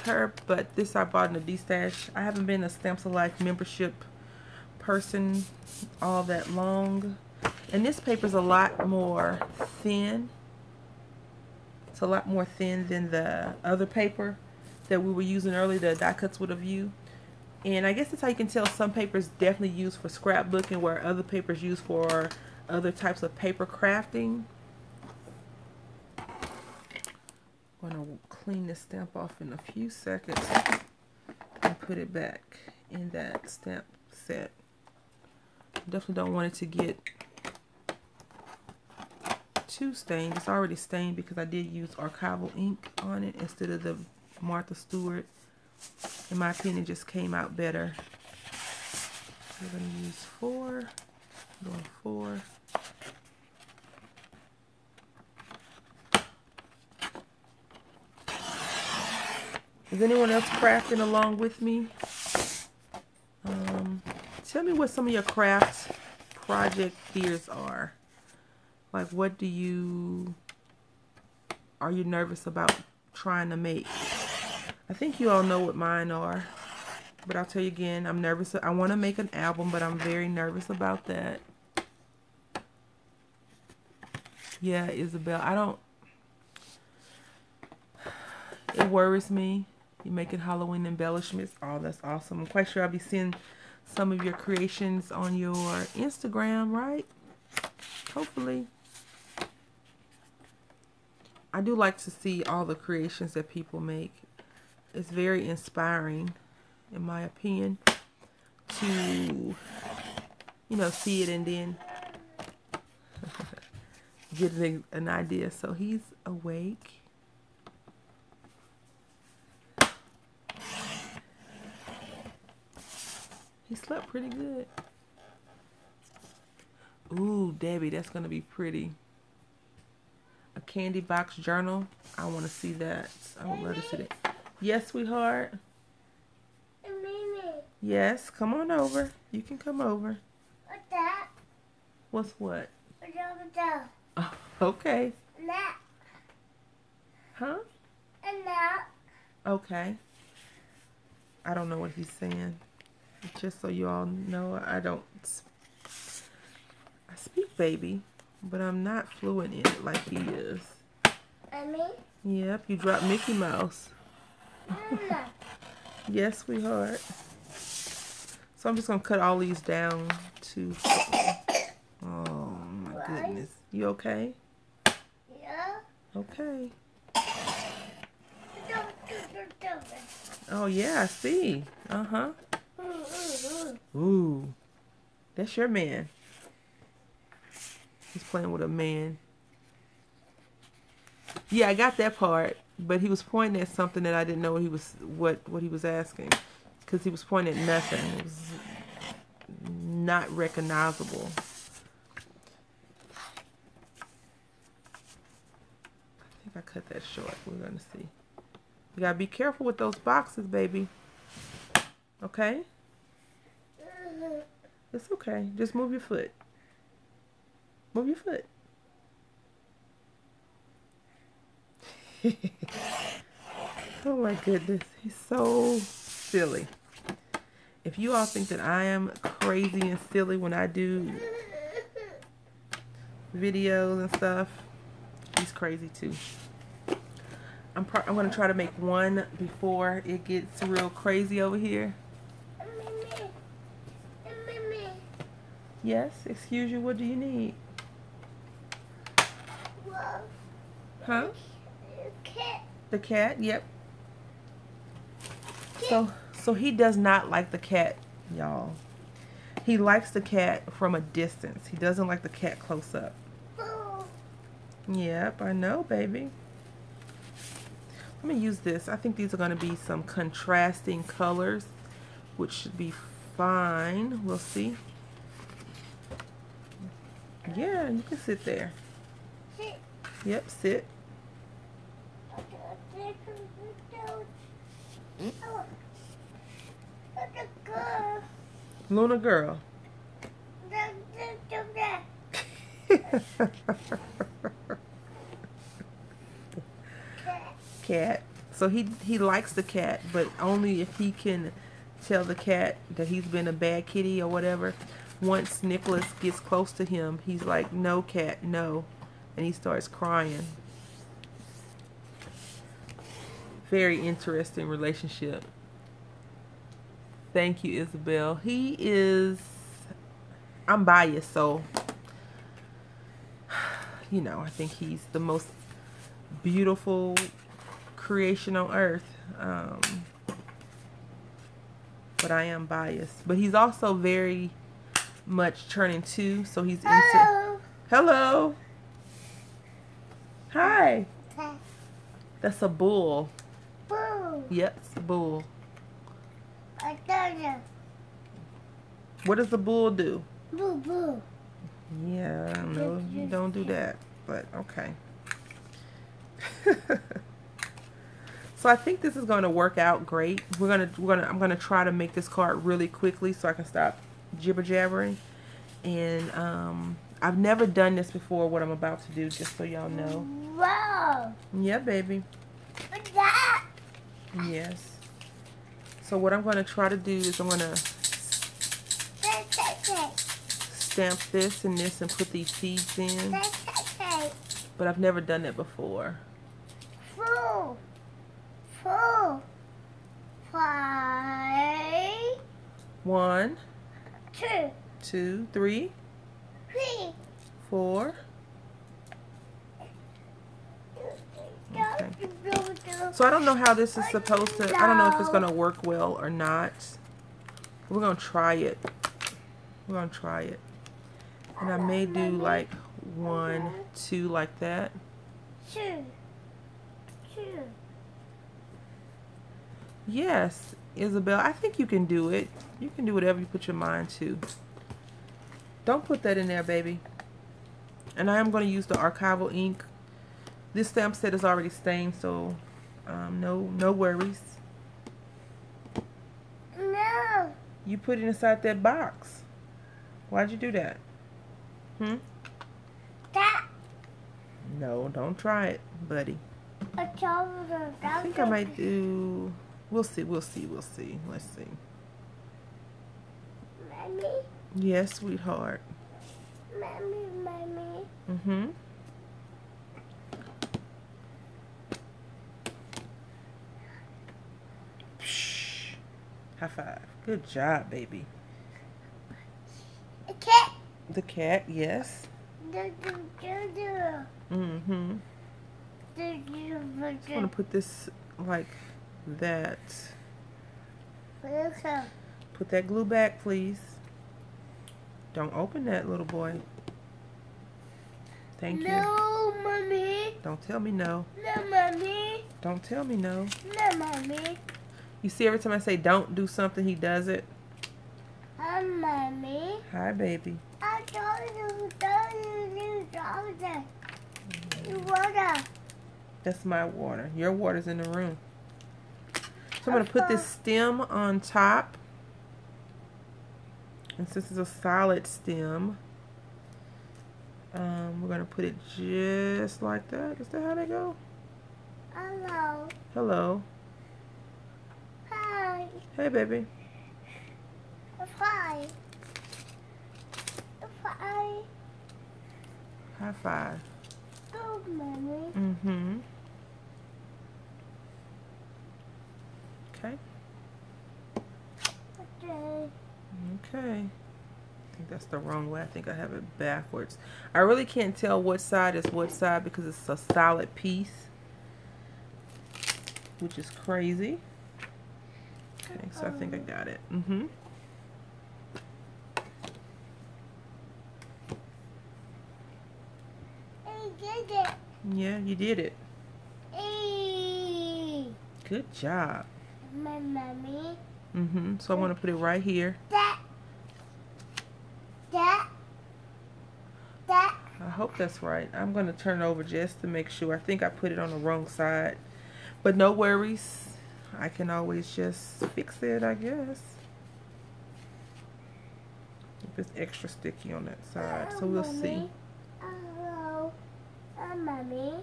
her, but this I bought in a D-stash. I haven't been a Stamps of Life membership person all that long. And this paper is a lot more thin. It's a lot more thin than the other paper that we were using earlier, the Die Cuts with a View. And I guess that's how you can tell some papers definitely used for scrapbooking, where other papers used for other types of paper crafting. I'm going to clean this stamp off in a few seconds and put it back in that stamp set. Definitely don't want it to get too stained. It's already stained because I did use archival ink on it instead of the Martha Stewart. In my opinion, it just came out better. We're going to use 4. I'm doing 4. Is anyone else crafting along with me? Tell me what some of your craft project fears are. Like, what are you nervous about trying to make? I think you all know what mine are, but I'll tell you again, I'm nervous. I want to make an album, but I'm very nervous about that. Yeah, Isabel, it worries me. You're making Halloween embellishments. Oh, that's awesome. I'm quite sure I'll be seeing some of your creations on your Instagram, right? Hopefully. I do like to see all the creations that people make. It's very inspiring, in my opinion, to, you know, see it and then get an idea. So he's awake. He slept pretty good. Ooh, Debbie, that's going to be pretty. A candy box journal. I want to see that. I would love to see that. Yes, sweetheart. Yes, come on over. You can come over. What's that? What's what? What's that? Oh, okay. That. Huh? And that. Okay. I don't know what he's saying. Just so you all know, I speak baby, but I'm not fluent in it like he is. And me? Yep, you dropped Mickey Mouse. Yes, sweetheart. So I'm just going to cut all these down to... Oh, my goodness. You okay? Yeah. Okay. Oh, yeah, I see. Uh-huh. Ooh. That's your man. He's playing with a man. Yeah, I got that part, but he was pointing at something that I didn't know what he was asking, because he was pointing at nothing. It was not recognizable. I think I cut that short. We're gonna see. You gotta be careful with those boxes, baby. Okay? It's okay. Just move your foot. Move your foot. Oh my goodness. He's so silly. If you all think that I am crazy and silly when I do videos and stuff, he's crazy too. I'm going to try to make one before it gets real crazy over here. Yes, excuse you, what do you need? Huh? The cat, yep. So he does not like the cat, y'all. He likes the cat from a distance. He doesn't like the cat close up. Yep, I know, baby. Let me use this. I think these are going to be some contrasting colors, which should be fine. We'll see. Yeah, you can sit there. Yep, sit. Luna girl. Cat. So he likes the cat, but only if he can tell the cat that he's been a bad kitty or whatever. Once Nicholas gets close to him, he's like, no cat, no. And he starts crying. Very interesting relationship. Thank you, Isabel. He is, I'm biased, so, you know, I think he's the most beautiful creation on earth. But I am biased. But he's also very much turning 2, so he's into... Hello. Hi. That's a bull. Boo. Yep, it's a bull. I told you. What does the bull do? Boo boo. Yeah, no, you don't do that. But okay. So I think this is going to work out great. I'm gonna try to make this card really quickly so I can stop jibber jabbering. And I've never done this before. What I'm about to do, just so y'all know. Wow. Yeah, baby. What's that? Yes. So what I'm going to try to do is I'm going to stamp this and this and put these seeds in. But I've never done that before. 4, 4, 5, 1, 2, 2, 3, 3. 4. Okay. So I don't know how this is supposed to, I don't know if it's going to work well or not. We're going to try it. We're going to try it. And I may do like 1, 2 like that. 2, 2. Yes, Isabel, I think you can do it. You can do whatever you put your mind to. Don't put that in there, baby. And I am going to use the archival ink. This stamp set is already stained, so no worries. No. You put it inside that box. Why'd you do that? That. No, don't try it, buddy. I think I might do... We'll see. Let's see. Mommy. Yes, sweetheart. Mommy. Mm-hmm. Psh. High five. Good job, baby. A cat. The cat, yes. Mm-hmm. I'm gonna put this like that. Put that glue back, please. Don't open that, little boy. Thank you. No, Mommy. Don't tell me no. No, Mommy. Don't tell me no. No, Mommy. You see, every time I say don't do something, he does it. Huh? Mommy. Hi, baby. I told you, water. You water. That's my water. Your water's in the room. So I'm going to put this stem on top. And since it's a solid stem, we're going to put it just like that. Is that how they go? Hello. Hello. Hi. Hey, baby. Hi. Hi. High five. Go, Mommy. Mm-hmm. Okay. Okay. Okay. I think that's the wrong way. I think I have it backwards. I really can't tell what side is what side because it's a solid piece, which is crazy. Okay, so I think I got it. Mm-hmm. I did it. Yeah, you did it. Hey. Good job. My mommy. Mm-hmm. So I'm going to put it right here. That. I hope that's right. I'm going to turn it over just to make sure. I think I put it on the wrong side. But no worries. I can always just fix it, I guess. If it's extra sticky on that side. So we'll see. Hello. Mommy.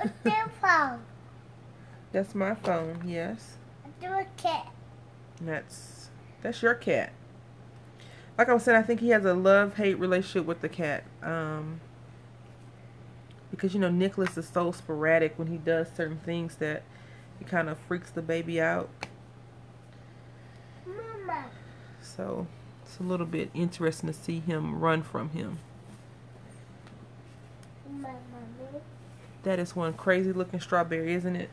A phone. That's my phone, yes. Do a cat. That's your cat. Like I was saying, I think he has a love-hate relationship with the cat. Because, you know, Nicholas is so sporadic when he does certain things that it kind of freaks the baby out. Mama. So it's a little bit interesting to see him run from him. Mommy. That is one crazy looking strawberry, isn't it?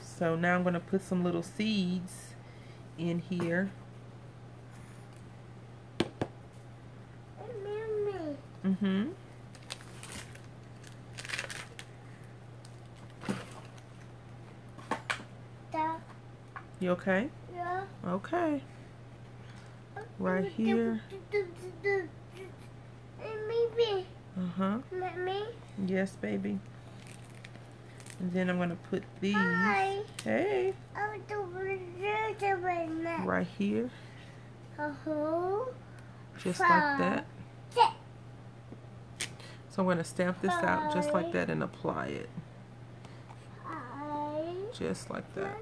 So now I'm going to put some little seeds in here. Mommy. Mm-hmm. You okay? Yeah. Okay. Right here. Maybe. Uh-huh. Mommy. Yes, baby. And then I'm going to put these. Hi. Hey. Right here. Just like that. So I'm going to stamp this out just like that and apply it. Just like that.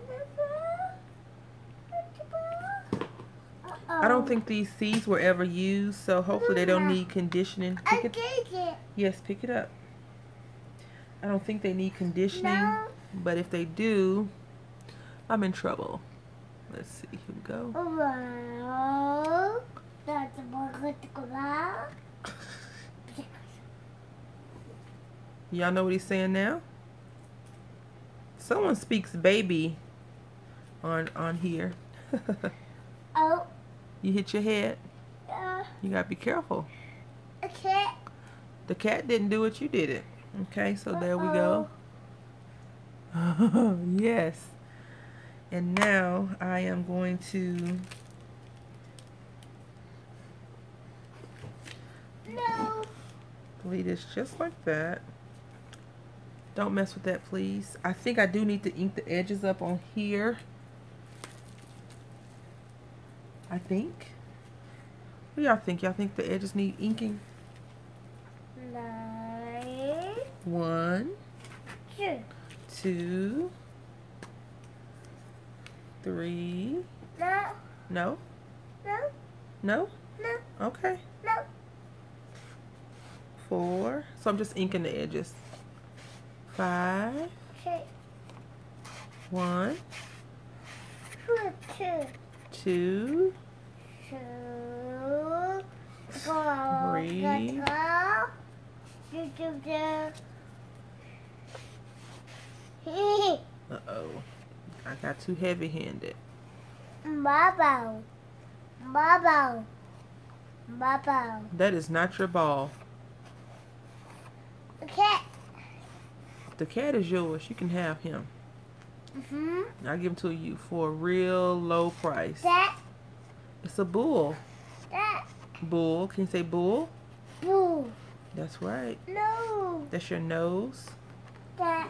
I don't think these seeds were ever used, so hopefully they don't need conditioning. I take it. Yes, pick it up. I don't think they need conditioning, No. but if they do, I'm in trouble. Let's see, here we go. Wow. That's a Y'all know what he's saying now? Someone speaks baby on here. Oh. You hit your head. You gotta be careful. A cat. The cat didn't do it, you did it. Okay, so there we go. Yes. And now I am going to bleed this just like that. Don't mess with that, please. I think I do need to ink the edges up on here. I think. What do y'all think? Y'all think the edges need inking? 9. 1, 2. 2, 3. No. No? No. No? No. Okay. No. 4. So I'm just inking the edges. 5. 1, 2. 2, 3. Uh-oh. I got too heavy-handed. Bubble. Bubble. Bubble. That is not your ball. A cat. The cat is yours. You can have him. I'll give them to you for a real low price. That. It's a bull. That. Bull. Can you say bull? Boo. That's right. No. That's your nose. That.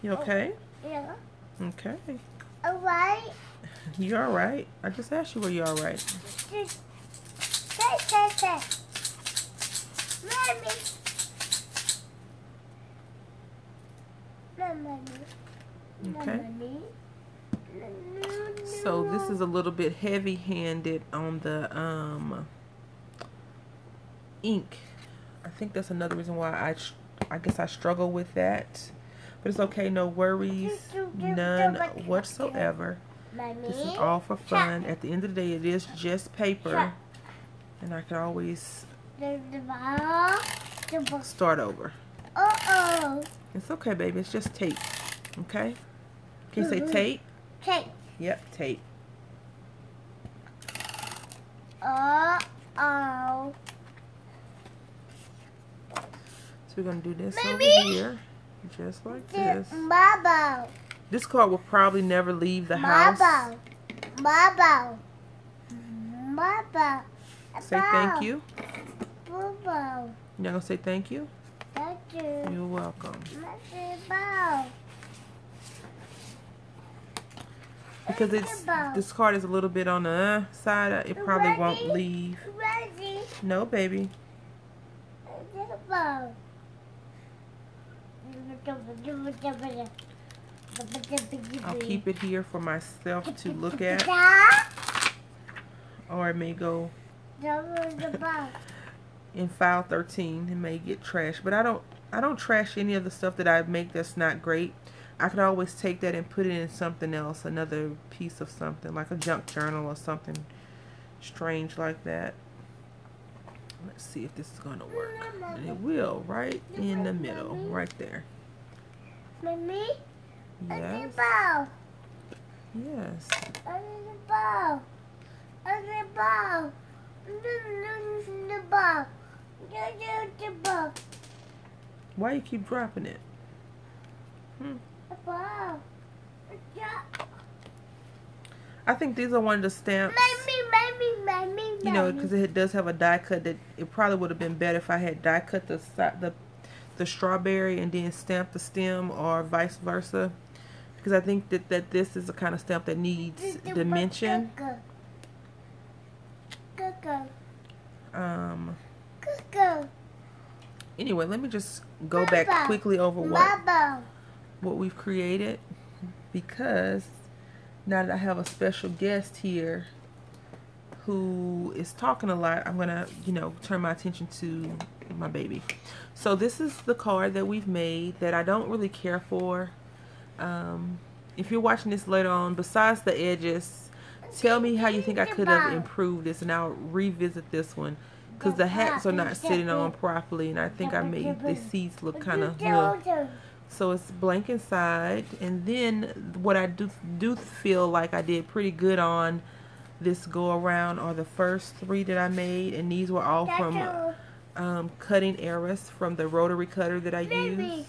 You okay? Yeah. Okay. Alright. You alright? I just asked you were you alright. Say. Mommy. Okay. So this is a little bit heavy-handed on the ink. I think that's another reason why I guess I struggle with that. But it's okay, no worries, none whatsoever. This is all for fun. At the end of the day, it is just paper, and I can always start over. Uh-oh. It's okay, baby. It's just tape. Okay? Can you say tape? Tape. Yep, tape. Uh-oh. So we're going to do this over here. Just like this. Bubble. This card will probably never leave the house. Bubble. Say thank you. Bubble. You're not going to say thank you? Thank you. You're welcome. Because this card is a little bit on the side, it probably won't leave. Ready? No, baby. I'll keep it here for myself to look at, or it may go in file 13. It may get trashed, but I don't trash any of the stuff that I make that's not great. I could always take that and put it in something else, another piece of something, like a junk journal or something strange like that. Let's see if this is going to work. And it will, right in the middle, right there. Mommy? Yes. Yes. Why you keep dropping it? I think these are one of the stamps. You know, because it does have a die cut. That it probably would have been better if I had die cut the strawberry and then stamped the stem, or vice versa. Because I think that this is the kind of stamp that needs dimension. Anyway, let me just go back quickly over what we've created, because now that I have a special guest here who is talking a lot, I'm gonna, turn my attention to my baby. So this is the card that we've made that I don't really care for. If you're watching this later on, besides the edges, tell me how you think I could have improved this, and I'll revisit this one, because the hats are not sitting on properly, and I think I made the seats look kind of so it's blank inside. And then what I do feel like I did pretty good on this go around are the first 3 that I made, and these were all from cutting errors from the rotary cutter that I used.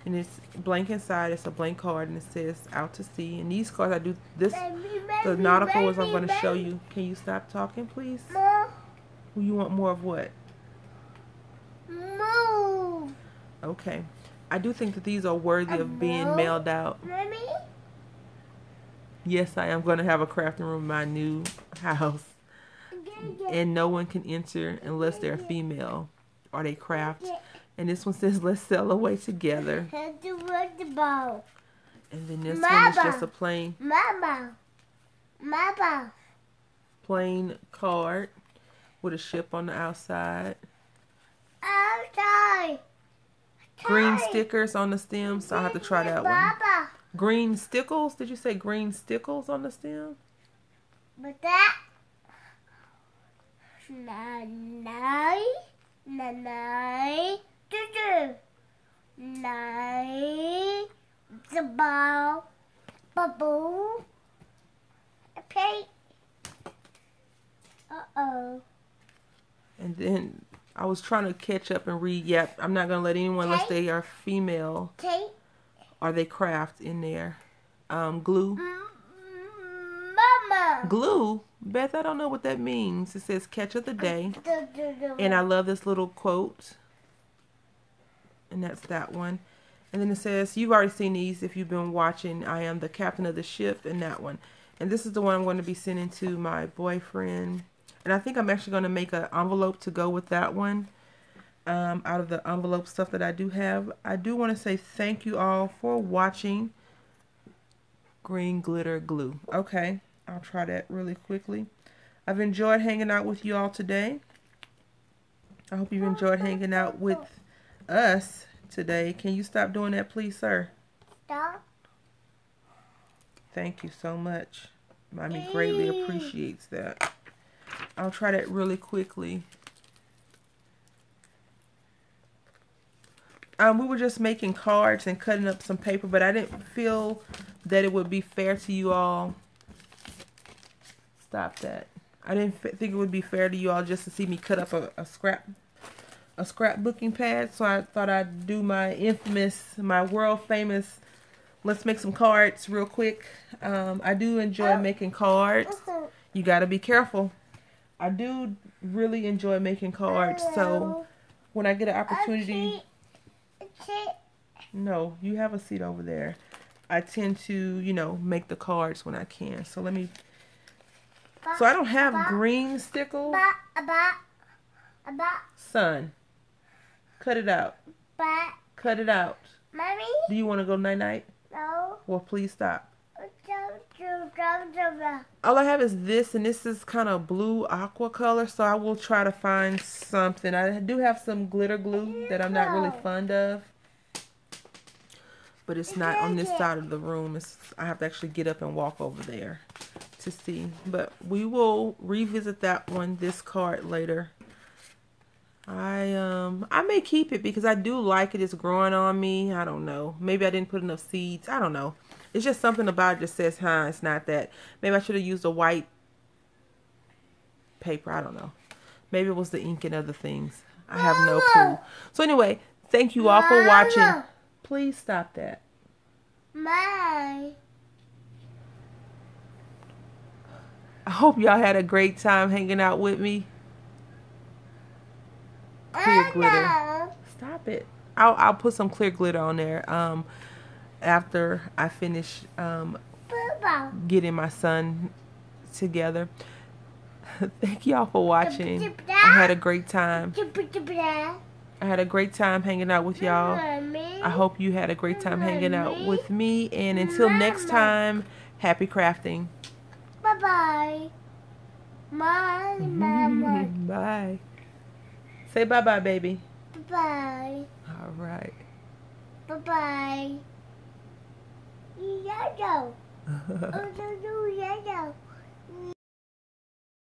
And it's blank inside. It's a blank card, and it says out to sea. And these cards I do this, the nautical ones I'm going to show you. Can you stop talking, please? You want more of what? Move. Okay. I do think that these are worthy of being mailed out. Mommy? Yes, I am going to have a crafting room in my new house. And no one can enter unless they're female or they craft. And this one says, let's sail away together. And then this one is just a plain plain card with a ship on the outside. Green stickers on the stem, so I'll have to try that one. Green stickles? Did you say green stickles on the stem? But that the bubble. Okay. Uh-oh. And then I was trying to catch up and read. Yep, I'm not gonna let anyone unless they are female Tape. or they craft in there. Glue. Mama. Glue? Beth, I don't know what that means. It says catch of the day. And I love this little quote. And that's that one. And then it says, you've already seen these if you've been watching. I am the captain of the ship, and that one. And this is the one I'm going to be sending to my boyfriend. And I think I'm actually going to make an envelope to go with that one. Out of the envelope stuff that I do have. I do want to say thank you all for watching. Green glitter glue. Okay, I'll try that really quickly. I've enjoyed hanging out with you all today. I hope you've enjoyed hanging out with us today. Can you stop doing that, please, sir? Stop. Thank you so much. Mommy greatly appreciates that. I'll try that really quickly. We were just making cards and cutting up some paper, but I didn't feel that it would be fair to you all. Stop that. I didn't think it would be fair to you all just to see me cut up a scrapbooking pad. So I thought I'd do my infamous, my world famous, let's make some cards real quick. I do enjoy making cards. You got to be careful. I do really enjoy making cards. So when I get an opportunity... No, you have a seat over there. I tend to, you know, make the cards when I can. So let me... So I don't have green stickle. Son, cut it out. Cut it out. Mommy? Do you want to go night-night? No. Well, please stop. All I have is this, and this is kind of blue aqua color, so I will try to find something. I do have some glitter glue that I'm not really fond of, but it's not on this side of the room. I have to actually get up and walk over there to see. But we will revisit that one, this card, later. I may keep it because I do like it. It's growing on me. I don't know. Maybe I didn't put enough seeds. I don't know. It's just something about it that says, huh, it's not that. Maybe I should have used a white paper. I don't know. Maybe it was the ink and other things. I have no clue. So anyway, thank you all for watching. Please stop that. My. I hope y'all had a great time hanging out with me. Clear glitter. No. Stop it. I'll put some clear glitter on there after I finish getting my son together. Thank y'all for watching. I had a great time. I had a great time hanging out with y'all. I hope you had a great time hanging out with me. And until next time, happy crafting. Bye-bye. Bye. Bye. Say bye-bye, baby. Bye. All right. Bye-bye. Yellow. Oh, yellow.